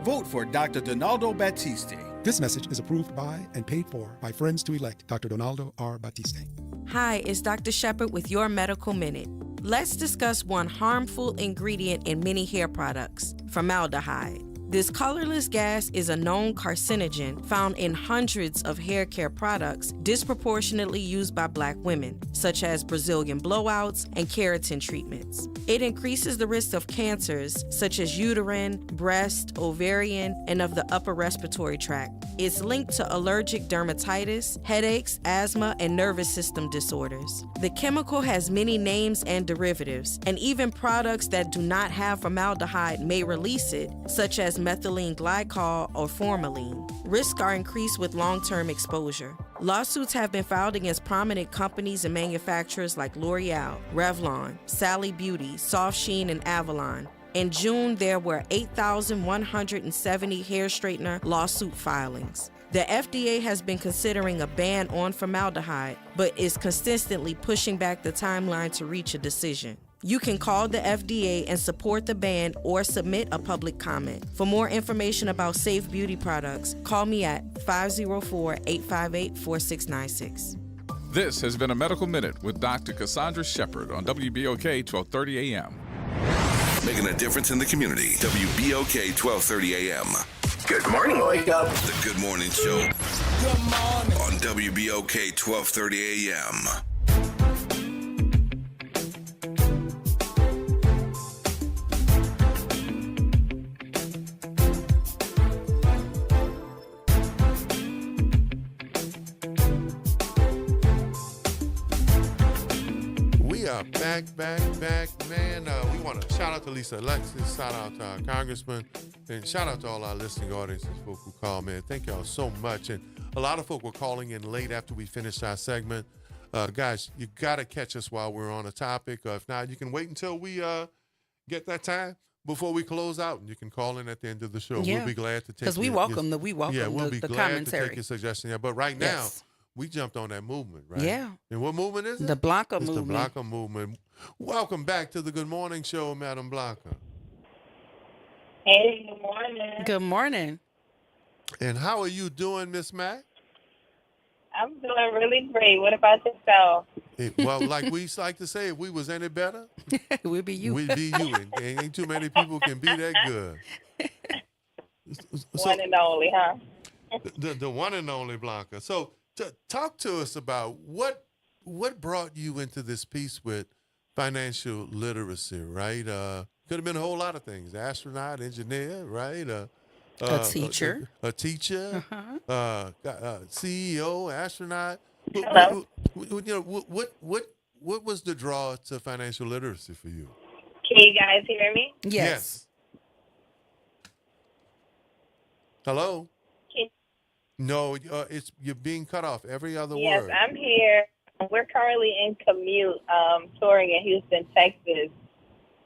Vote for Dr. Donaldo Batiste. This message is approved by and paid for by Friends to Elect Dr. Donaldo R. Batiste. Hi, it's Dr. Shepard with your Medical Minute. Let's discuss one harmful ingredient in many hair products, formaldehyde. This colorless gas is a known carcinogen found in hundreds of hair care products disproportionately used by Black women, such as Brazilian blowouts and keratin treatments. It increases the risk of cancers such as uterine, breast, ovarian, and of the upper respiratory tract. It's linked to allergic dermatitis, headaches, asthma, and nervous system disorders. The chemical has many names and derivatives, and even products that do not have formaldehyde may release it, such as methylene glycol or formalin. Risks are increased with long-term exposure. Lawsuits have been filed against prominent companies and manufacturers like L'Oreal, Revlon, Sally Beauty, Soft Sheen, and Avalon. In June, there were 8,170 hair straightener lawsuit filings. The FDA has been considering a ban on formaldehyde, but is consistently pushing back the timeline to reach a decision. You can call the FDA and support the ban or submit a public comment. For more information about safe beauty products, call me at 504-858-4696. This has been a Medical Minute with Dr. Cassandra Shepard on WBOK 1230 AM. Making a difference in the community. WBOK 1230 AM. Good morning, Wake Up. The Good Morning Show. Good morning. On WBOK 1230 AM. We are back, man. We want to shout out to Lisa Alexis, shout out to our congressman, and shout out to all our listening audiences, folks who call, man. Thank y'all so much. And a lot of folk were calling in late after we finished our segment. Guys, you got to catch us while we're on a topic. If not, you can wait until we get that time before we close out, and you can call in at the end of the show. Yeah. We'll be glad to take because we welcome the we'll be the glad commentary. to take your suggestion. Yeah, but right now, Yes. we jumped on that movement, right? Yeah. And what movement is it? The Blanca It's movement. the Blanca movement. Welcome back to the Good Morning Show, Madam Blanca. Hey, good morning. Good morning. And how are you doing, Miss Mac? I'm doing really great. What about yourself? Well, like we like to say, if we was any better, we'd be you. We'd be you. And ain't too many people can be that good. One and only, huh? The one and only Blanca. So talk to us about what brought you into this piece with financial literacy, right? Could have been a whole lot of things. Astronaut, engineer, right? A teacher. A teacher. CEO, astronaut. Hello? What was the draw to financial literacy for you? Can you guys hear me? Yes. Hello? No, it's you're being cut off every other Yes, word. I'm here. We're currently in commute, touring in Houston, Texas.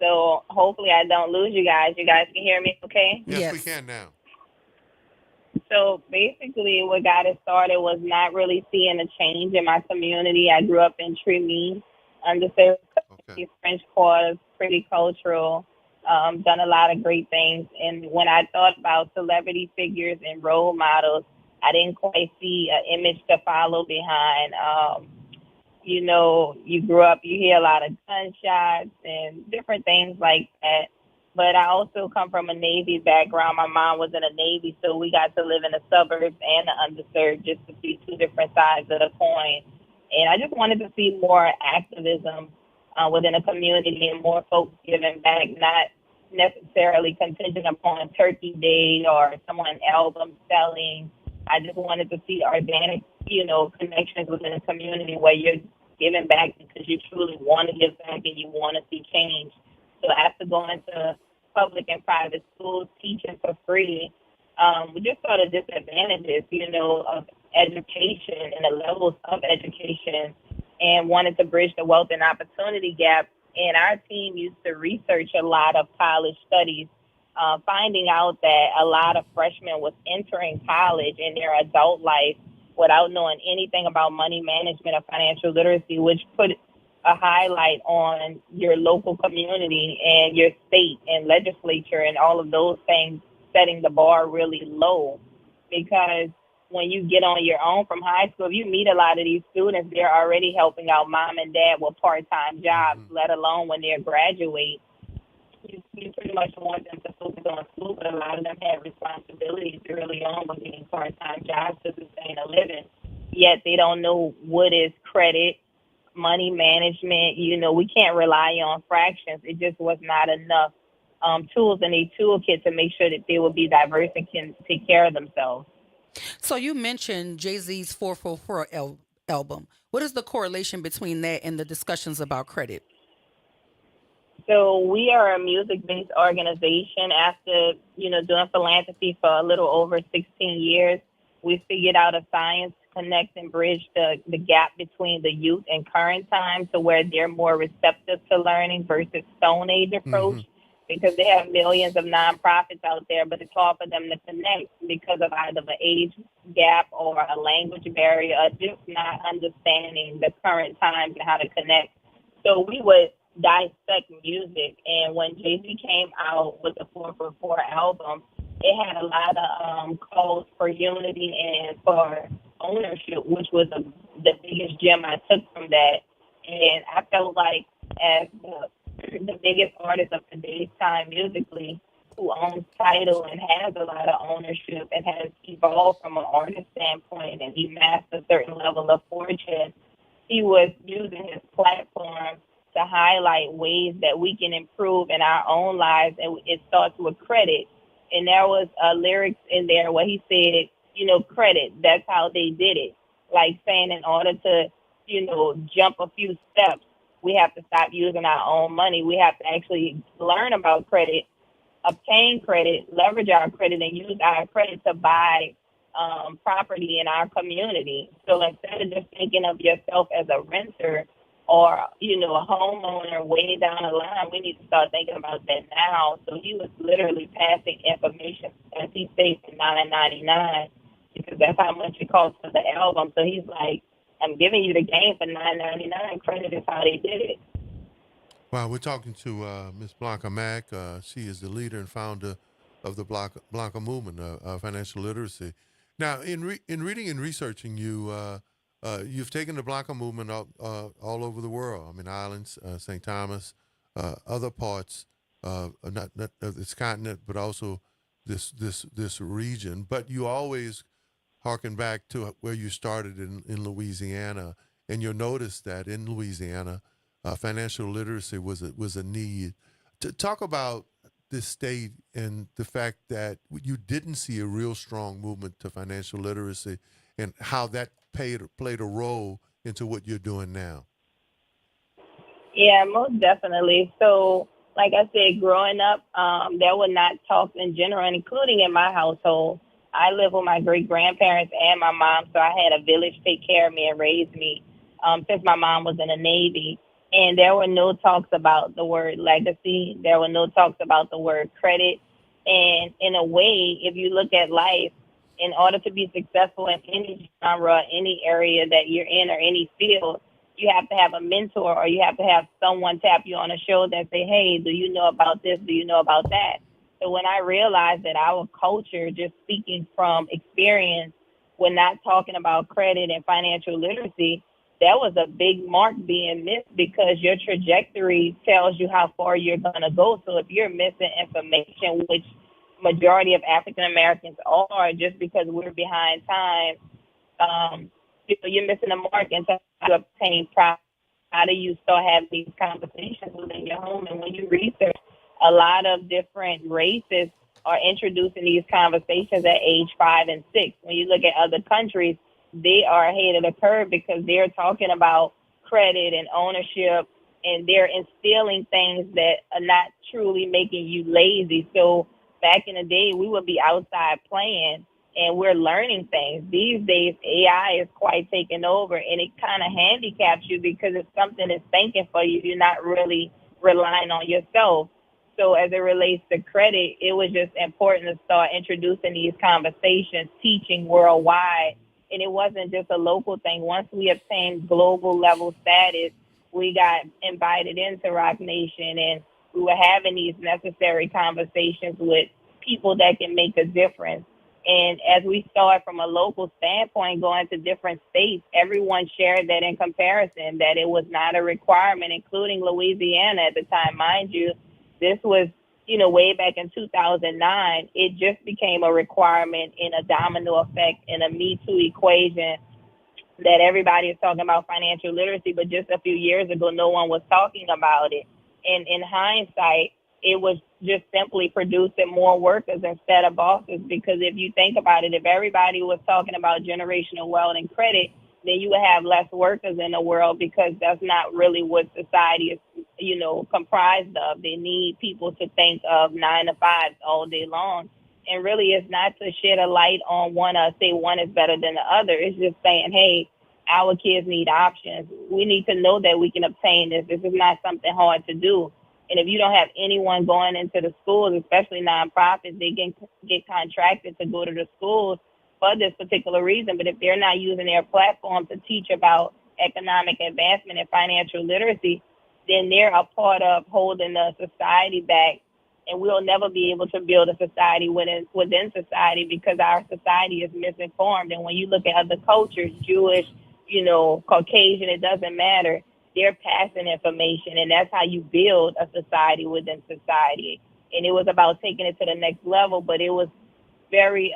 So hopefully I don't lose you guys. You guys can hear me okay? Yes, we can now. So basically what got it started was not really seeing a change in my community. I grew up in Tremie, underserved community, French Quarter, pretty cultural, done a lot of great things. And when I thought about celebrity figures and role models, I didn't quite see an image to follow behind. You know, you grew up, you hear a lot of gunshots and different things like that. But I also come from a Navy background. My mom was in the Navy, so we got to live in the suburbs and the underserved just to see two different sides of the coin. And I just wanted to see more activism within the community and more folks giving back, not necessarily contingent upon Turkey Day or someone album selling. I just wanted to see organic, connections within the community where you're giving back because you truly want to give back and you want to see change. So after going to public and private schools, teaching for free, we just saw the disadvantages, of education and the levels of education and wanted to bridge the wealth and opportunity gap. And our team used to research a lot of college studies, finding out that a lot of freshmen was entering college in their adult life without knowing anything about money management or financial literacy, which put a highlight on your local community and your state and legislature and all of those things, setting the bar really low. Because when you get on your own from high school, if you meet a lot of these students, they're already helping out mom and dad with part-time jobs, let alone when they graduate. You pretty much want them to focus going to school, but a lot of them had responsibilities early on with getting part-time jobs to sustain a living. Yet they don't know what is credit, money management. We can't rely on fractions. It just was not enough tools in a toolkit to make sure that they will be diverse and can take care of themselves. So you mentioned Jay-Z's 444 album. What is the correlation between that and the discussions about credit? So we are a music-based organization. After, doing philanthropy for a little over 16 years, we figured out a science to connect and bridge the gap between the youth and current time to where they're more receptive to learning versus Stone Age approach, because they have millions of nonprofits out there, but it's hard for them to connect because of either the age gap or a language barrier or just not understanding the current times and how to connect. So we would dissect music, and when Jay-Z came out with the 444 album, it had a lot of calls for unity and for ownership, which was the biggest gem I took from that. And I felt like as the biggest artist of today's time musically, who owns title and has a lot of ownership and has evolved from an artist standpoint and he mastered a certain level of fortune, he was using his platform to highlight ways that we can improve in our own lives, and it starts with credit. And there was lyrics in there where he said, credit, that's how they did it. Like saying in order to, jump a few steps, we have to stop using our own money. We have to actually learn about credit, obtain credit, leverage our credit, and use our credit to buy property in our community. So instead of just thinking of yourself as a renter or, a homeowner way down the line, we need to start thinking about that now. So he was literally passing information, as he states, in $9.99, because that's how much it costs for the album. So he's like, I'm giving you the game for $9.99. Credit is how they did it. Well, we're talking to Ms. Blanca Mack. She is the leader and founder of the Blanca movement, financial literacy. Now, in reading and researching you, you've taken the Blanca movement all over the world. I mean, islands, St. Thomas, other parts, not of this continent, but also this region. But you always harken back to where you started in Louisiana, and you'll notice that in Louisiana, financial literacy was a need. To talk about this state and the fact that you didn't see a real strong movement to financial literacy, and how that played a role into what you're doing now. Yeah, most definitely. So, like I said, growing up, there were not talks in general, including in my household. I lived with my great-grandparents and my mom, so I had a village take care of me and raise me since my mom was in the Navy. And there were no talks about the word legacy. There were no talks about the word credit. And in a way, if you look at life, in order to be successful in any genre, any area that you're in or any field, you have to have a mentor, or you have to have someone tap you on the shoulder and say, hey, do you know about this? Do you know about that? So when I realized that our culture, just speaking from experience, we're not talking about credit and financial literacy, that was a big mark being missed, because your trajectory tells you how far you're going to go. So if you're missing information, which majority of African Americans are, just because we're behind time, you're missing the mark in terms of obtaining profit. How do you start having these conversations within your home? And when you research, a lot of different races are introducing these conversations at age 5 and 6. When you look at other countries, they are ahead of the curve because they're talking about credit and ownership, and they're instilling things that are not truly making you lazy. So back in the day, we would be outside playing, and we're learning things. These days, AI is quite taking over, and it kind of handicaps you because it's something that's thinking for you. You're not really relying on yourself. So as it relates to credit, it was just important to start introducing these conversations, teaching worldwide. And it wasn't just a local thing. Once we obtained global level status, we got invited into Rock Nation, and we were having these necessary conversations with people that can make a difference. And as we start from a local standpoint, going to different states, everyone shared that in comparison, that it was not a requirement, including Louisiana at the time. Mind you, this was way back in 2009, it just became a requirement in a domino effect in a Me Too equation that everybody is talking about financial literacy, but just a few years ago, no one was talking about it. And in hindsight, it was just simply producing more workers instead of bosses, because if you think about it, if everybody was talking about generational wealth and credit, then you would have less workers in the world, because that's not really what society is, comprised of. They need people to think of 9 to 5 all day long. And really, it's not to shed a light on one or say one is better than the other. It's just saying, hey, our kids need options. We need to know that we can obtain this. This is not something hard to do. And if you don't have anyone going into the schools, especially nonprofits, they can get contracted to go to the schools for this particular reason. But if they're not using their platform to teach about economic advancement and financial literacy, then they're a part of holding the society back. And we'll never be able to build a society within society, because our society is misinformed. And when you look at other cultures, Jewish, Caucasian, it doesn't matter. They're passing information, and that's how you build a society within society. And it was about taking it to the next level, but it was very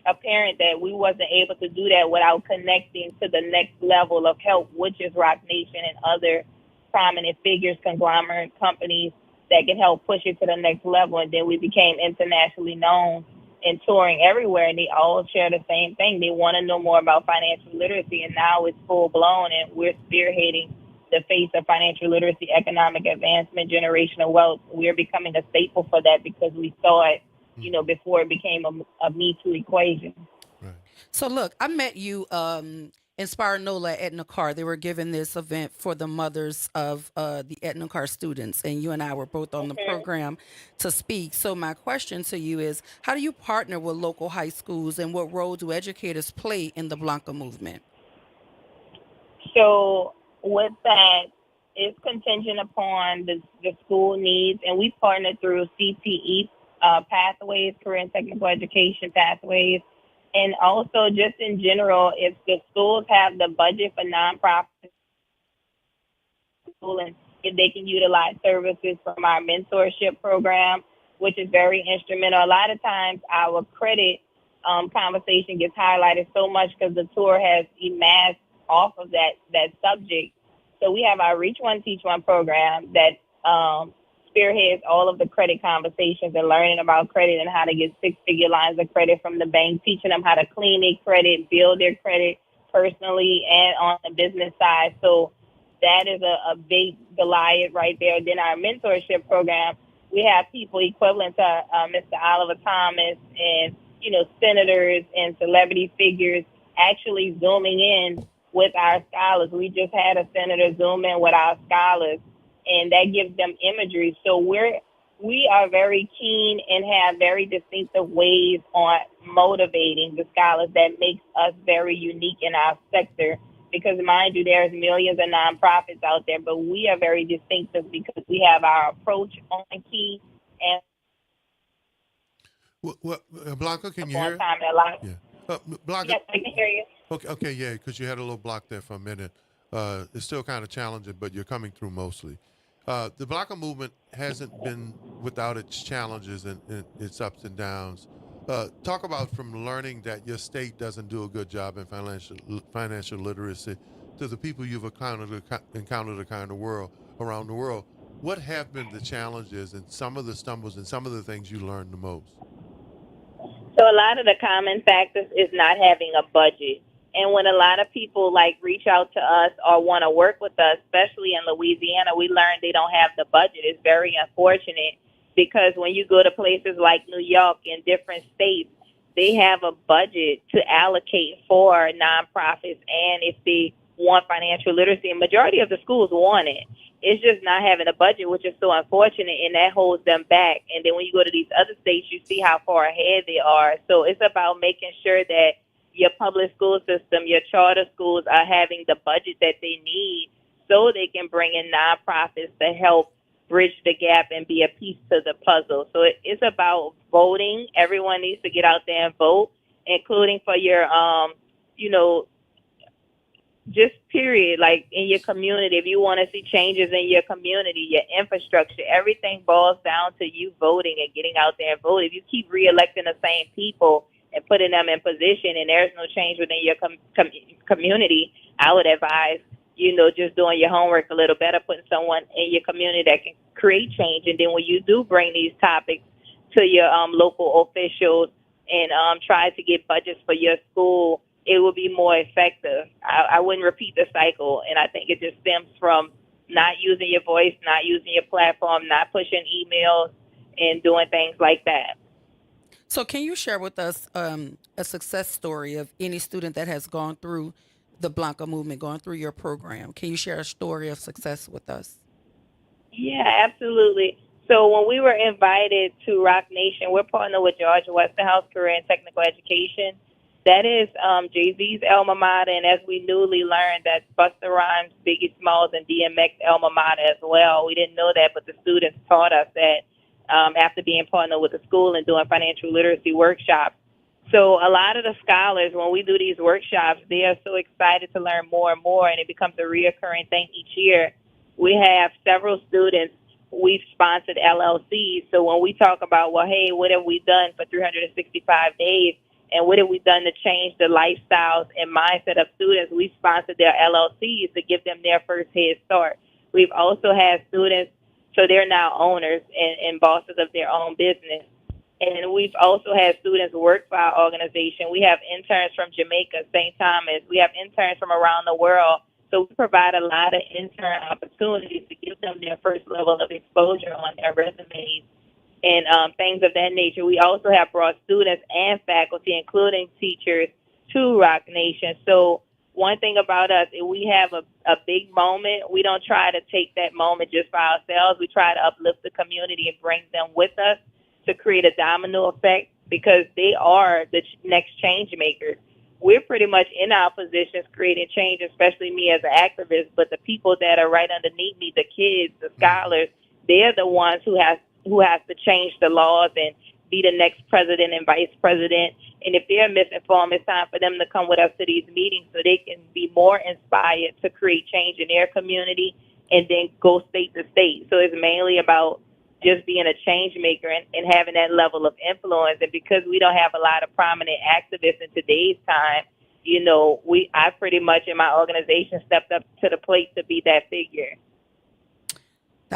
apparent that we wasn't able to do that without connecting to the next level of help, which is Roc Nation and other prominent figures, conglomerate companies that can help push it to the next level. And then we became internationally known and touring everywhere, and they all share the same thing. They want to know more about financial literacy, and now it's full blown, and we're spearheading the face of financial literacy, economic advancement, generational wealth. We're becoming a staple for that because we saw it, before it became a Me Too equation. Right. So look, I met you Inspire NOLA at Etna Carr. They were giving this event for the mothers of the Etna Carr students, and you and I were both on the program to speak. So my question to you is, how do you partner with local high schools, and what role do educators play in the Blanca movement? So with that, it's contingent upon the school needs, and we partner through CTE pathways, career and technical education pathways. And also, just in general, if the schools have the budget for nonprofits, and if they can utilize services from our mentorship program, which is very instrumental. A lot of times, our credit conversation gets highlighted so much because the tour has amassed off of that subject. So we have our Reach One, Teach One program that spearheads all of the credit conversations and learning about credit and how to get 6-figure lines of credit from the bank, teaching them how to clean their credit, build their credit personally and on the business side. So that is a big Goliath right there. Then our mentorship program, we have people equivalent to Mr. Oliver Thomas and, senators and celebrity figures actually zooming in with our scholars. We just had a senator zoom in with our scholars, and that gives them imagery. So we are very keen and have very distinctive ways on motivating the scholars that makes us very unique in our sector. Because mind you, there's millions of nonprofits out there, but we are very distinctive because we have our approach on key. And Blanca, can you hear? Yeah. Blanca, yes, I can hear you. Okay, yeah, because you had a little block there for a minute. It's still kind of challenging, but you're coming through mostly. The Blanca movement hasn't been without its challenges and its ups and downs. Talk about from learning that your state doesn't do a good job in financial literacy to the people you've encountered around the world. What have been the challenges and some of the stumbles and some of the things you learned the most? So a lot of the common factors is not having a budget. And when a lot of people reach out to us or want to work with us, especially in Louisiana, we learned they don't have the budget. It's very unfortunate because when you go to places like New York and different states, they have a budget to allocate for nonprofits. And if they want financial literacy, and majority of the schools want it. It's just not having a budget, which is so unfortunate, and that holds them back. And then when you go to these other states, you see how far ahead they are. So it's about making sure that your public school system, your charter schools are having the budget that they need so they can bring in nonprofits to help bridge the gap and be a piece to the puzzle. So it's about voting. Everyone needs to get out there and vote, including for your, just period, like in your community, if you want to see changes in your community, your infrastructure, everything boils down to you voting and getting out there and voting. If you keep reelecting the same people and putting them in position and there's no change within your community, I would advise, just doing your homework a little better, putting someone in your community that can create change. And then when you do bring these topics to your local officials and try to get budgets for your school, it will be more effective. I wouldn't repeat the cycle, and I think it just stems from not using your voice, not using your platform, not pushing emails, and doing things like that. So can you share with us a success story of any student that has gone through the Blanca movement, gone through your program? Can you share a story of success with us? Yeah, absolutely. So when we were invited to Rock Nation, we're partnered with Georgia Westinghouse Career and Technical Education. That is Jay-Z's alma mater, and as we newly learned, that's Busta Rhymes, Biggie Smalls, and DMX alma mater as well. We didn't know that, but the students taught us that after being partnered with the school and doing financial literacy workshops. So a lot of the scholars, when we do these workshops, they are so excited to learn more and more, and it becomes a reoccurring thing each year. We have several students. We've sponsored LLCs. So when we talk about, well, hey, what have we done for 365 days? And what have we done to change the lifestyles and mindset of students? We sponsored their LLCs to give them their first head start. We've also had students, so they're now owners and bosses of their own business. And we've also had students work for our organization. We have interns from Jamaica, St. Thomas. We have interns from around the world. So we provide a lot of intern opportunities to give them their first level of exposure on their resumes and things of that nature. We also have brought students and faculty, including teachers, to Rock Nation. So one thing about us, if we have a big moment, we don't try to take that moment just for ourselves. We try to uplift the community and bring them with us to create a domino effect, because they are the next change makers. We're pretty much in our positions creating change, especially me as an activist, but the people that are right underneath me, the kids, the scholars, they're the ones who has to change the laws and be the next president and vice president. And if they're misinformed, it's time for them to come with us to these meetings so they can be more inspired to create change in their community and then go state to state. So it's mainly about just being a change maker and having that level of influence. And because we don't have a lot of prominent activists in today's time, I pretty much in my organization stepped up to the plate to be that figure.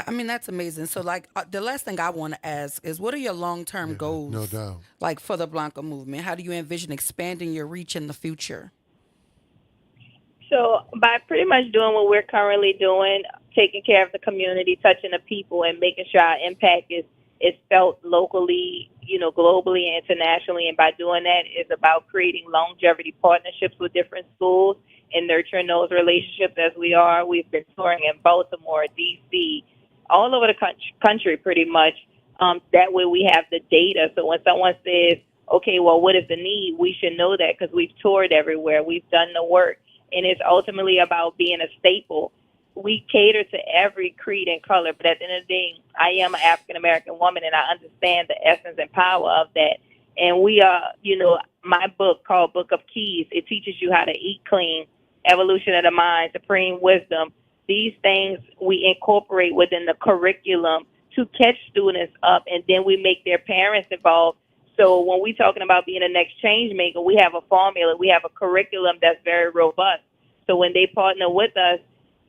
I mean, that's amazing. So, the last thing I want to ask is, what are your long-term goals? No doubt. Like, for the Blanca movement? How do you envision expanding your reach in the future? So, by pretty much doing what we're currently doing, taking care of the community, touching the people, and making sure our impact is felt locally, globally and internationally. And by doing that, it's about creating longevity partnerships with different schools and nurturing those relationships as we are. We've been touring in Baltimore, D.C., all over the country pretty much. That way we have the data. So when someone says, okay, well, what is the need? We should know that because we've toured everywhere. We've done the work. And it's ultimately about being a staple. We cater to every creed and color, but at the end of the day, I am an African-American woman, and I understand the essence and power of that. And we are, my book called Book of Keys, it teaches you how to eat clean, evolution of the mind, supreme wisdom. These things we incorporate within the curriculum to catch students up, and then we make their parents involved. So when we're talking about being a next change maker, we have a formula, we have a curriculum that's very robust. So when they partner with us,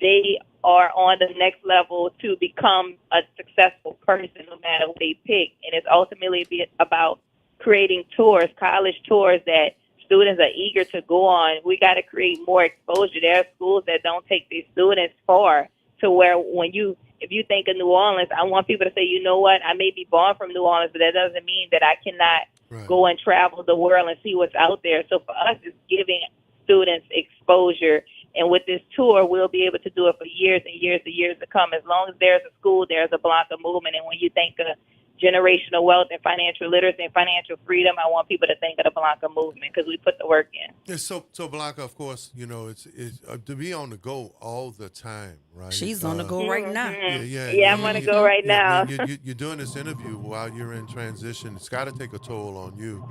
they are on the next level to become a successful person no matter what they pick. And it's ultimately about creating tours, college tours that students are eager to go on. We got to create more exposure. There are schools that don't take their students far to where if you think of New Orleans, I want people to say, you know what, I may be born from New Orleans, but that doesn't mean that I cannot go and travel the world and see what's out there. So for us, it's giving students exposure. And with this tour, we'll be able to do it for years and years and years to come. As long as there's a school, there's a Blanca movement. And when you think of generational wealth and financial literacy and financial freedom, I want people to think of the Blanca movement because we put the work in. Yeah, so Blanca, of course, it's to be on the go all the time, right? She's on the go right now. Yeah, I'm on the go right now. You're doing this interview while you're in transition. It's got to take a toll on you.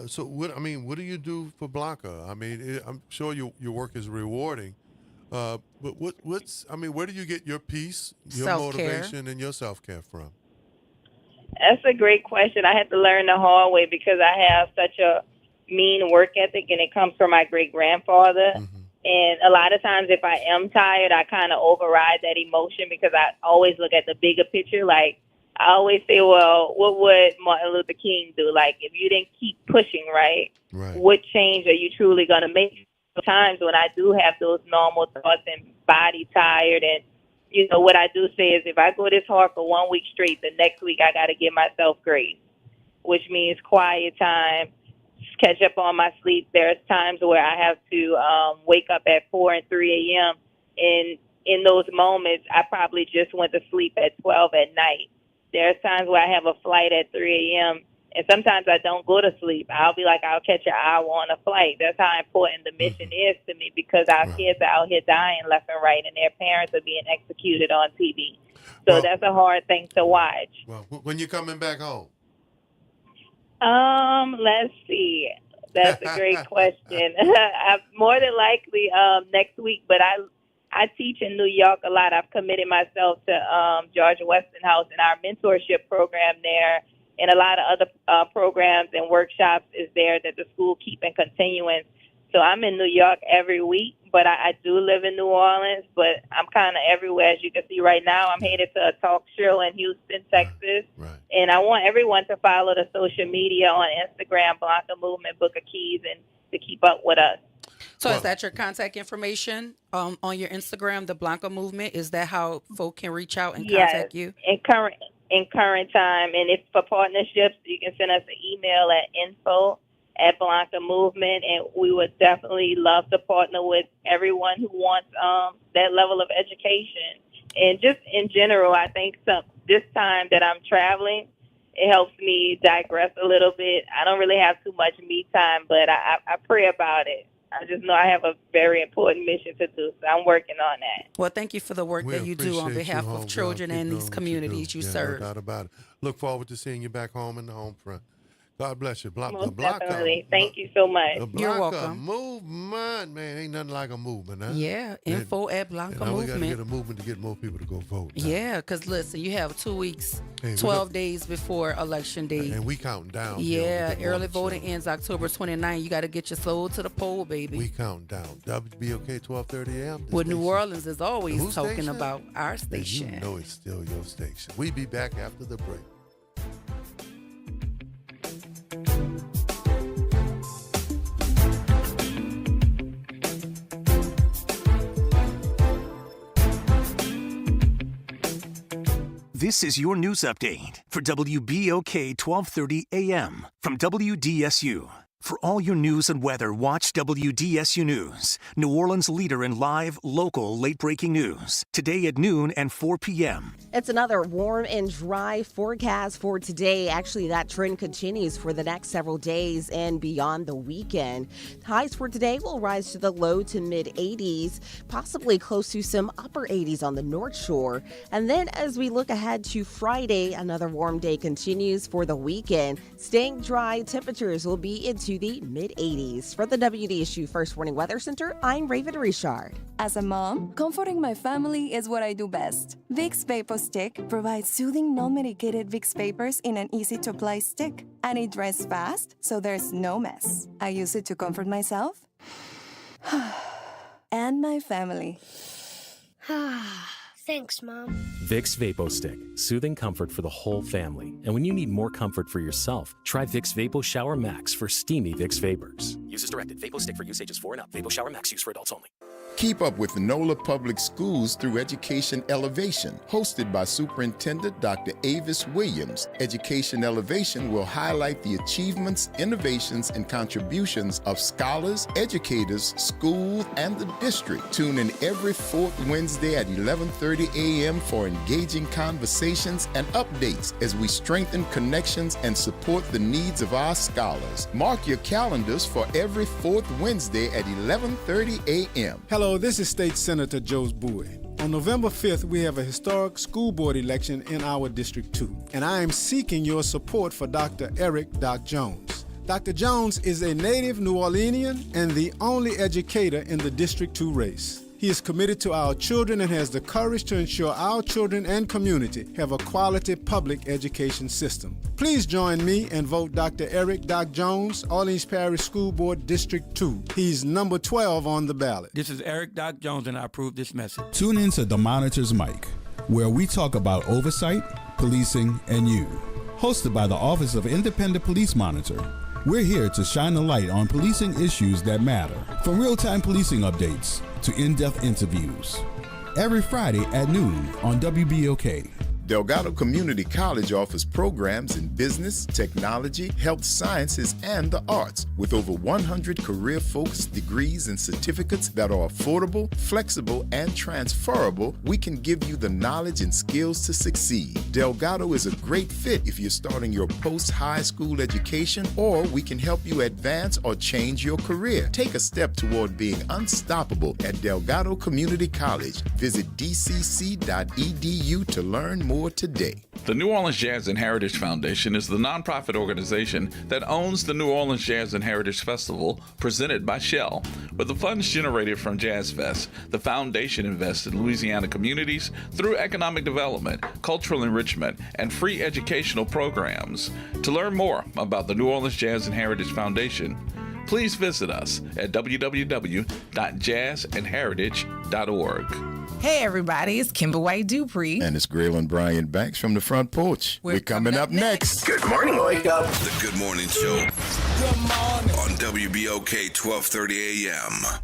So what do you do for Blanca? I mean, I'm sure your work is rewarding, but where do you get your peace, your Self-care. motivation, and your self-care from? That's a great question. I had to learn the hard way because I have such a mean work ethic, and it comes from my great-grandfather. And a lot of times if I am tired, I kind of override that emotion because I always look at the bigger picture. Like, I always say, well, what would Martin Luther King do? Like, if you didn't keep pushing, right. What change are you truly going to make? Sometimes when I do have those normal thoughts and body tired, and, you know, what I do say is if I go this hard for 1 week straight, the next week I got to give myself grace, which means quiet time, catch up on my sleep. There's times where I have to wake up at 4 and 3 a.m. And in those moments, I probably just went to sleep at 12 at night. There's times where I have a flight at 3 a.m. and sometimes I don't go to sleep. I'll be like, I'll catch an hour on a flight. That's how important the mission is to me because our kids are out here dying left and right and their parents are being executed on TV. So that's a hard thing to watch. Well, when you coming back home? Let's see. That's a great question. More than likely next week, but I teach in New York a lot. I've committed myself to George Westinghouse and our mentorship program there, and a lot of other programs and workshops is there that the school keep and continuing. So I'm in New York every week, but I do live in New Orleans, but I'm kind of everywhere. As you can see right now, I'm headed to a talk show in Houston, Texas. And I want everyone to follow the social media on Instagram, Blanca Movement, Book of Keys, and to keep up with us. So is that your contact information on your Instagram, the Blanca Movement? Is that how folk can reach out and contact you? In current time. And if for partnerships, you can send us an email at info@Blanca Movement, and we would definitely love to partner with everyone who wants that level of education. And just in general, I think this time that I'm traveling, it helps me digress a little bit. I don't really have too much me time, but I pray about it. I just know I have a very important mission to do, so I'm working on that. Well, thank you for the work that you do on behalf of children and these communities you serve. No doubt about it. Look forward to seeing you back home in the home front. God bless you. Most definitely. Thank you so much. You're welcome. Movement, man, ain't nothing like a movement, huh? Yeah, info@Blanca Movement. Movement. We got to get a movement to get more people to go vote. Now. Yeah, because listen, you have 2 weeks, 12 days before Election Day. And we counting down. Yeah, early voting ends October 29. You got to get your soul to the poll, baby. We counting down. WBOK 1230 AM. Well, New Orleans is always talking station? about our station. And you know it's still your station. We be back after the break. This is your news update for WBOK 1230 AM from WDSU. For all your news and weather, watch WDSU News, New Orleans' leader in live, local, late-breaking news. Today at noon and 4 p.m. It's another warm and dry forecast for today. Actually, that trend continues for the next several days and beyond the weekend. Highs for today will rise to the low to mid-80s, possibly close to some upper 80s on the North Shore. And then as we look ahead to Friday, another warm day continues for the weekend. Staying dry, temperatures will be into the mid-80s. For the WDSU First Warning Weather Center, I'm Raven Richard. As a mom, comforting my family is what I do best. Vicks Vapor Stick provides soothing, non-medicated Vicks vapors in an easy-to-apply stick, and it dries fast, so there's no mess. I use it to comfort myself and my family. Thanks, Mom. Vicks Vapo Stick, soothing comfort for the whole family. And when you need more comfort for yourself, try Vicks Vapo Shower Max for steamy Vicks vapors. Use as directed. Vapo Stick for use ages 4 and up. Vapo Shower Max use for adults only. Keep up with NOLA Public Schools through Education Elevation, hosted by Superintendent Dr. Avis Williams. Education Elevation will highlight the achievements, innovations, and contributions of scholars, educators, schools, and the district. Tune in every fourth Wednesday at 11:30 a.m. for engaging conversations and updates as we strengthen connections and support the needs of our scholars. Mark your calendars for every fourth Wednesday at 11:30 a.m. Hello, this is State Senator Joe Bowie. On November 5th, we have a historic school board election in our District 2, and I am seeking your support for Dr. Eric Doc Jones. Dr. Jones is a native New Orleanian and the only educator in the District 2 race. He is committed to our children and has the courage to ensure our children and community have a quality public education system. Please join me and vote Dr. Eric Doc Jones, Orleans Parish School Board District 2. He's number 12 on the ballot. This is Eric Doc Jones, and I approve this message. Tune in to The Monitor's Mic, where we talk about oversight, policing, and you. Hosted by the Office of Independent Police Monitor. We're here to shine a light on policing issues that matter, from real-time policing updates to in-depth interviews. Every Friday at noon on WBOK. Delgado Community College offers programs in business, technology, health sciences, and the arts, with over 100 career-focused degrees and certificates that are affordable, flexible, and transferable. We can give you the knowledge and skills to succeed. Delgado is a great fit if you're starting your post-high school education, or we can help you advance or change your career. Take a step toward being unstoppable at Delgado Community College. Visit dcc.edu to learn more today. The New Orleans Jazz and Heritage Foundation is the nonprofit organization that owns the New Orleans Jazz and Heritage Festival presented by Shell. With the funds generated from Jazz Fest, the foundation invests in Louisiana communities through economic development, cultural enrichment, and free educational programs. To learn more about the New Orleans Jazz and Heritage Foundation, please visit us at www.jazzandheritage.org. Hey everybody, it's Kimber White Dupree. And it's Graylin Bryant Banks from the front porch. We're coming up next. Good morning, Wake Up. The Good Morning Show. Good morning. On WBOK 1230 AM.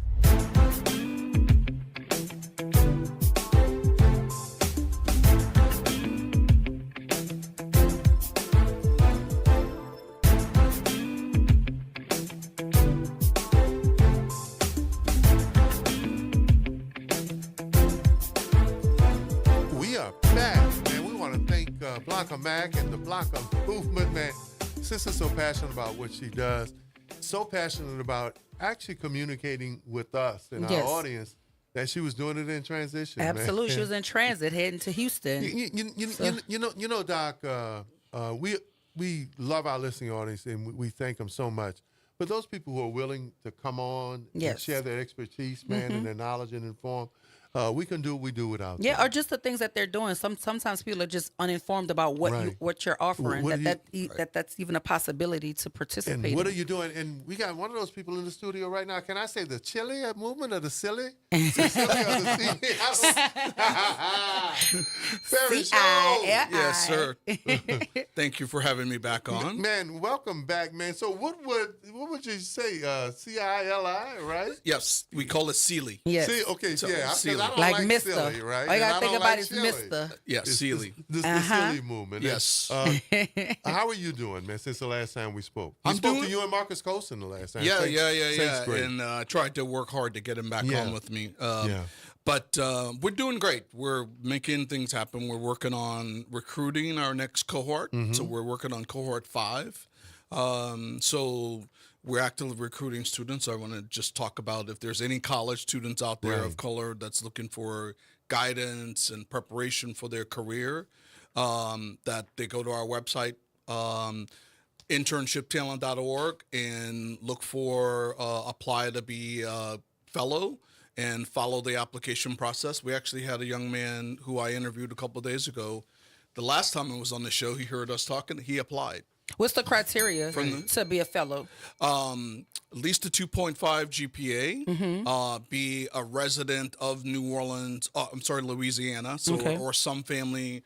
Blanca Mack and the Blanca movement, man. Sister's so passionate about what she does, so passionate about actually communicating with us and our audience that she was doing it in transition. Absolutely, man. she was in transit heading to Houston. You know, Doc. We love our listening audience and we thank them so much. But those people who are willing to come on and share their expertise, man, and their knowledge and inform. We can do what we do without them. Or just the things that they're doing. Sometimes people are just uninformed about what you're offering. That's even a possibility to participate. And what are you doing? And we got one of those people in the studio right now. Can I say the chili movement or the silly? Yes, sir. Thank you for having me back on. Man, welcome back, man. So what would you say? C-I-L-I, right? Yes, we call it Sealy. Yes. Okay, so, yeah. Sealy. I don't like Mr. Silly, right? All you got to think about is Mr. Yes, Sealy. This the silly movement. Yes. How are you doing, man, since the last time we spoke? We spoke to you and Marcus Colson the last time. Yeah. And tried to work hard to get him back on with me. But we're doing great. We're making things happen. We're working on recruiting our next cohort. So we're working on cohort 5. So we're actively recruiting students. I want to just talk about if there's any college students out there of color that's looking for guidance and preparation for their career, that they go to our website, internshiptalent.org, and look for apply to be a fellow and follow the application process. We actually had a young man who I interviewed a couple of days ago. The last time I was on the show, he heard us talking. He applied. What's the criteria to be a fellow? At least a 2.5 GPA, be a resident of Louisiana, or some family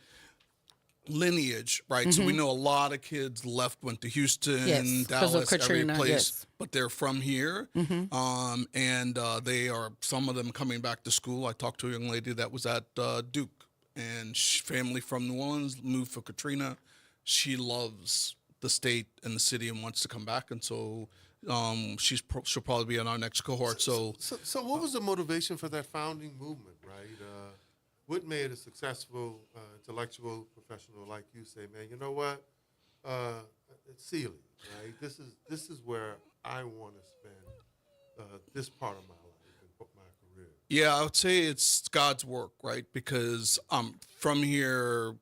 lineage, right? So we know a lot of kids went to Houston, Dallas, every place, but they're from here. And they are, some of them coming back to school. I talked to a young lady that was at Duke, and family from New Orleans, moved for Katrina. She loves the state and the city and wants to come back, and so she'll probably be in our next cohort. So what was the motivation for that founding movement, right? What made a successful intellectual professional like you say, man, you know what, it's Sealy, right? This is where I want to spend this part of my life and my career. Yeah, I would say it's God's work, right? Because I'm from here,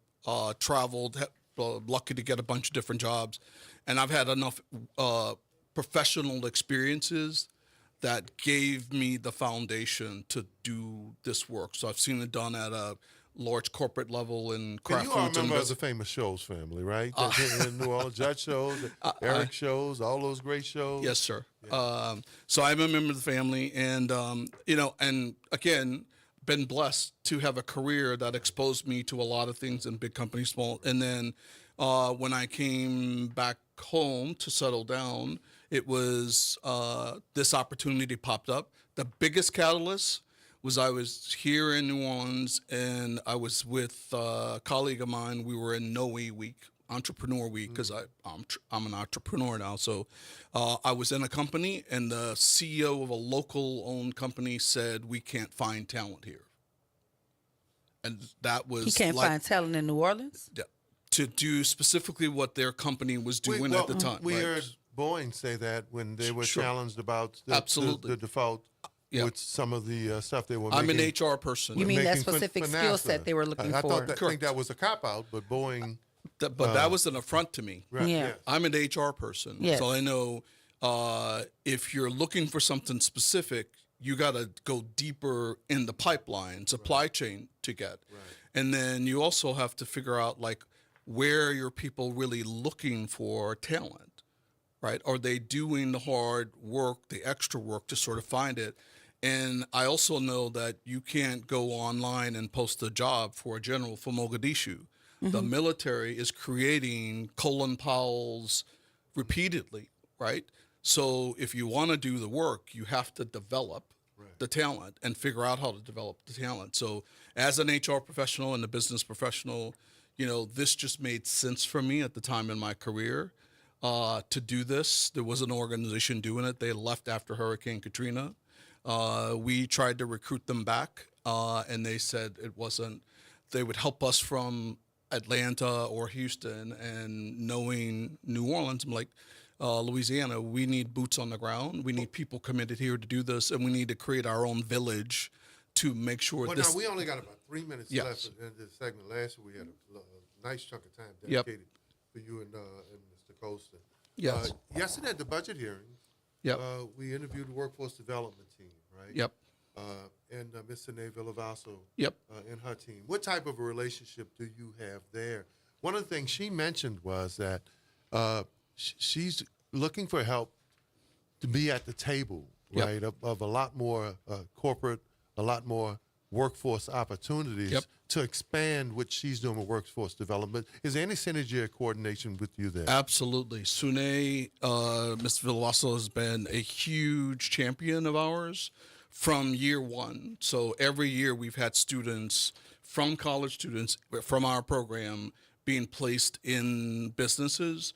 traveled, lucky to get a bunch of different jobs, and I've had enough professional experiences that gave me the foundation to do this work. So I've seen it done at a large corporate level in Kraft And you all Foods. remember the famous Shows family, right? In New Orleans, Judge Shows, Eric Shows, all those great shows. Yes, sir. So I'm a member of the family, and and again, been blessed to have a career that exposed me to a lot of things in big companies, small. And then when I came back home to settle down, it was this opportunity popped up. The biggest catalyst was I was here in New Orleans, and I was with a colleague of mine. We were in Noe Week, Entrepreneur Week, because I'm an entrepreneur now. So I was in a company, and the CEO of a local-owned company said, "We can't find talent here." And that was he can't find talent in New Orleans? Yeah, to do specifically what their company was doing at the time. We heard Boeing say that when they were challenged about the default with some of the stuff they were making. I'm an HR person. You mean that specific skill set they were looking for? I think that was a cop-out, but Boeing... But that was an affront to me. Right, yeah. I'm an HR person. Yes. So I know if you're looking for something specific, you got to go deeper in the pipeline, supply chain to get. Right. And then you also have to figure out, like, where are your people really looking for talent, right? Are they doing the hard work, the extra work to sort of find it? And I also know that you can't go online and post a job for a general for Mogadishu. Mm-hmm. The military is creating Colin Powells repeatedly, right? So if you want to do the work, you have to develop the talent and figure out how to develop the talent. So as an HR professional and a business professional, this just made sense for me at the time in my career to do this. There was an organization doing it. They left after Hurricane Katrina. We tried to recruit them back, and they said they would help us from Atlanta or Houston, and knowing New Orleans, I'm like, Louisiana, we need boots on the ground. We need people committed here to do this, and we need to create our own village to make sure this... Now, we only got about 3 minutes left in this segment. Last year, we had a nice chunk of time dedicated for you and Mr. Colston. Yes. Yesterday at the budget hearing, we interviewed the workforce development team, right? Yep. And Ms. Sine Villavaso and her team. What type of a relationship do you have there? One of the things she mentioned was that she's looking for help to be at the table, right, of a lot more corporate, a lot more workforce opportunities to expand what she's doing with workforce development. Is there any synergy or coordination with you there? Absolutely. Sune, Ms. Villavaso has been a huge champion of ours from year one. So every year we've had students from college students from our program being placed in businesses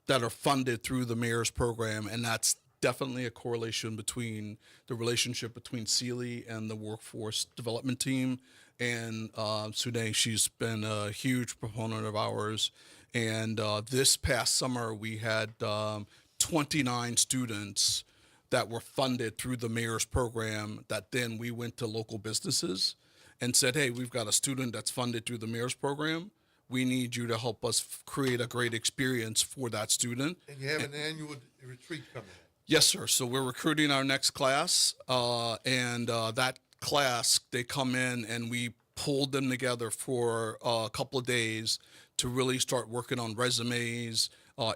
that are funded through the mayor's program, and that's definitely a correlation between the relationship between Sealy and the workforce development team. And Sune, she's been a huge proponent of ours. And this past summer, we had 29 students that were funded through the mayor's program that then we went to local businesses and said, hey, we've got a student that's funded through the mayor's program. We need you to help us create a great experience for that student. And you have an annual retreat coming up. Yes, sir. So we're recruiting our next class, and that class, they come in and we pulled them together for a couple of days to really start working on resumes,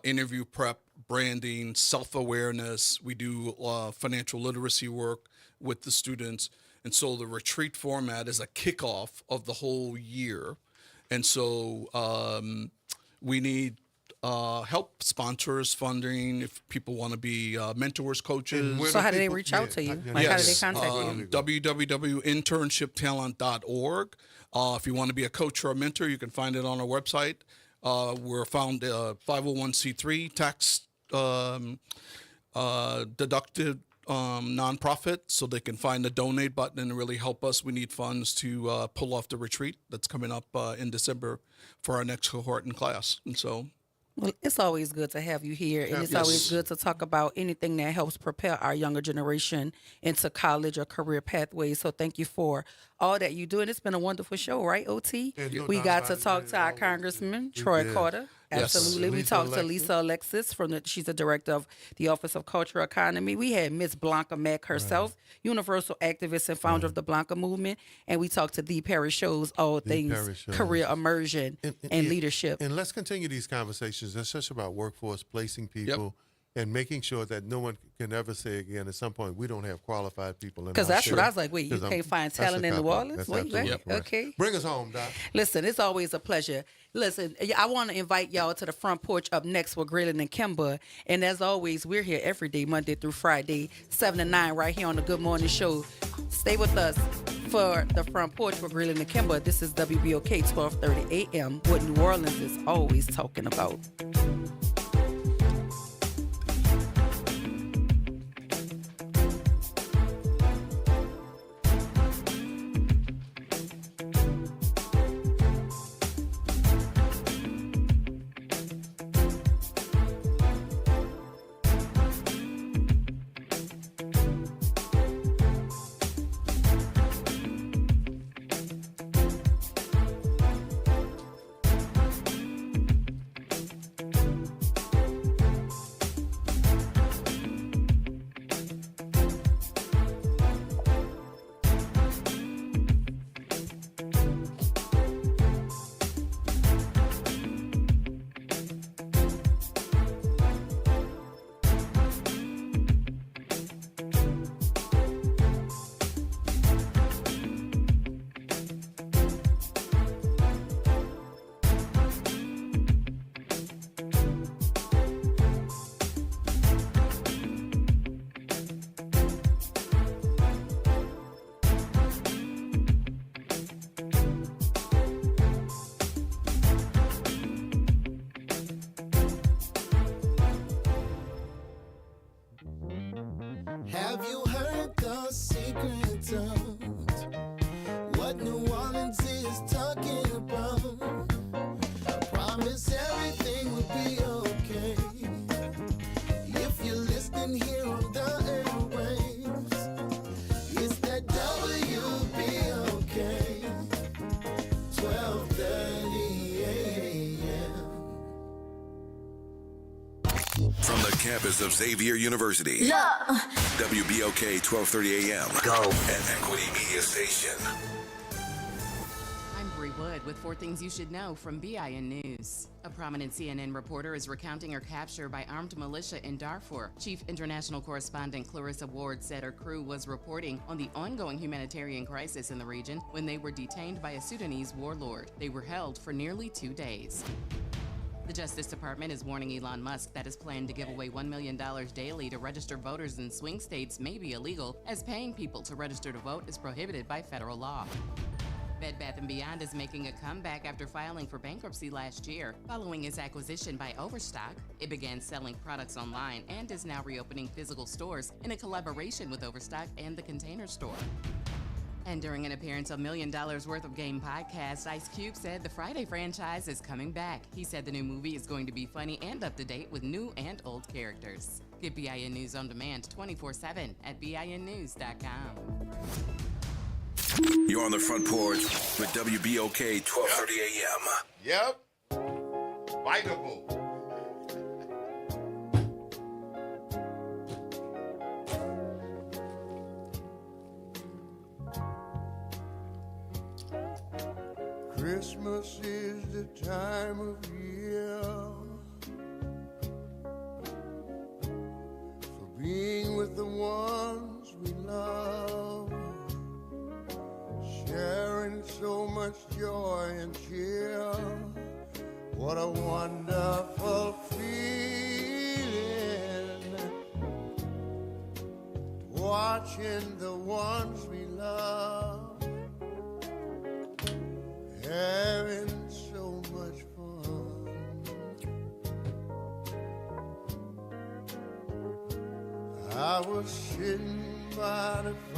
interview prep, branding, self-awareness. We do financial literacy work with the students. And so the retreat format is a kickoff of the whole year. And so we need help, sponsors, funding, if people want to be mentors, coaches. So how do they reach out to you? Like, how do they contact you? www.internshiptalent.org. If you want to be a coach or a mentor, you can find it on our website. We're found 501c3 tax deducted nonprofit, so they can find the donate button and really help us. We need funds to pull off the retreat that's coming up in December for our next cohort in class. And so, well, it's always good to have you here, and it's always good to talk about anything that helps propel our younger generation into college or career pathways. So thank you for all that you do, and it's been a wonderful show, right, OT? We got to talk to our Congressman, Troy Carter. Absolutely. Yes. We talked to Lisa Alexis she's the director of the Office of Cultural Economy. We had Miss Blanca Mack herself, universal activist and founder of the Blanca movement. And we talked to Dee Perry Shows, all things career immersion and leadership. And let's continue these conversations. It's just about workforce, placing people, and making sure that no one can ever say again at some point, we don't have qualified people. Because that's what I was like, wait, you can't find talent in New Orleans? Okay. Bring us home, Doc. Listen, it's always a pleasure. Listen, I want to invite y'all to the front porch up next with Grilling and Kimber. And as always, we're here every day, Monday through Friday, 7 to 9, right here on the Good Morning Show. Stay with us for the front porch with Grilling and Kimber. This is WBOK 1230 AM, what New Orleans is always talking about. Have you heard the secret of what New Orleans is talking about? I promise everything will be okay if you're listening here on the airwaves. It's that WBOK 1230 AM. From the campus of Xavier University. WBOK 1230 AM. Go. An Equity Media Station. I'm Bree Wood with 4 things you should know from BIN News. A prominent CNN reporter is recounting her capture by armed militia in Darfur. Chief International Correspondent Clarissa Ward said her crew was reporting on the ongoing humanitarian crisis in the region when they were detained by a Sudanese warlord. They were held for nearly 2 days. The Justice Department is warning Elon Musk that his plan to give away $1 million daily to register voters in swing states may be illegal, as paying people to register to vote is prohibited by federal law. Bed Bath & Beyond is making a comeback after filing for bankruptcy last year. Following its acquisition by Overstock, it began selling products online and is now reopening physical stores in a collaboration with Overstock and The Container Store. And during an appearance on $1 Million Worth of Game podcast, Ice Cube said the Friday franchise is coming back. He said the new movie is going to be funny and up to date with new and old characters. Get BIN News on demand 24/7 at BINnews.com. You're on the front porch with WBOK 1230 AM. Yep. Biteable. Christmas is the time of year for being with the ones we love, sharing so much joy and cheer. What a wonderful feeling, watching the ones we love having so much fun. I was sitting by the fire.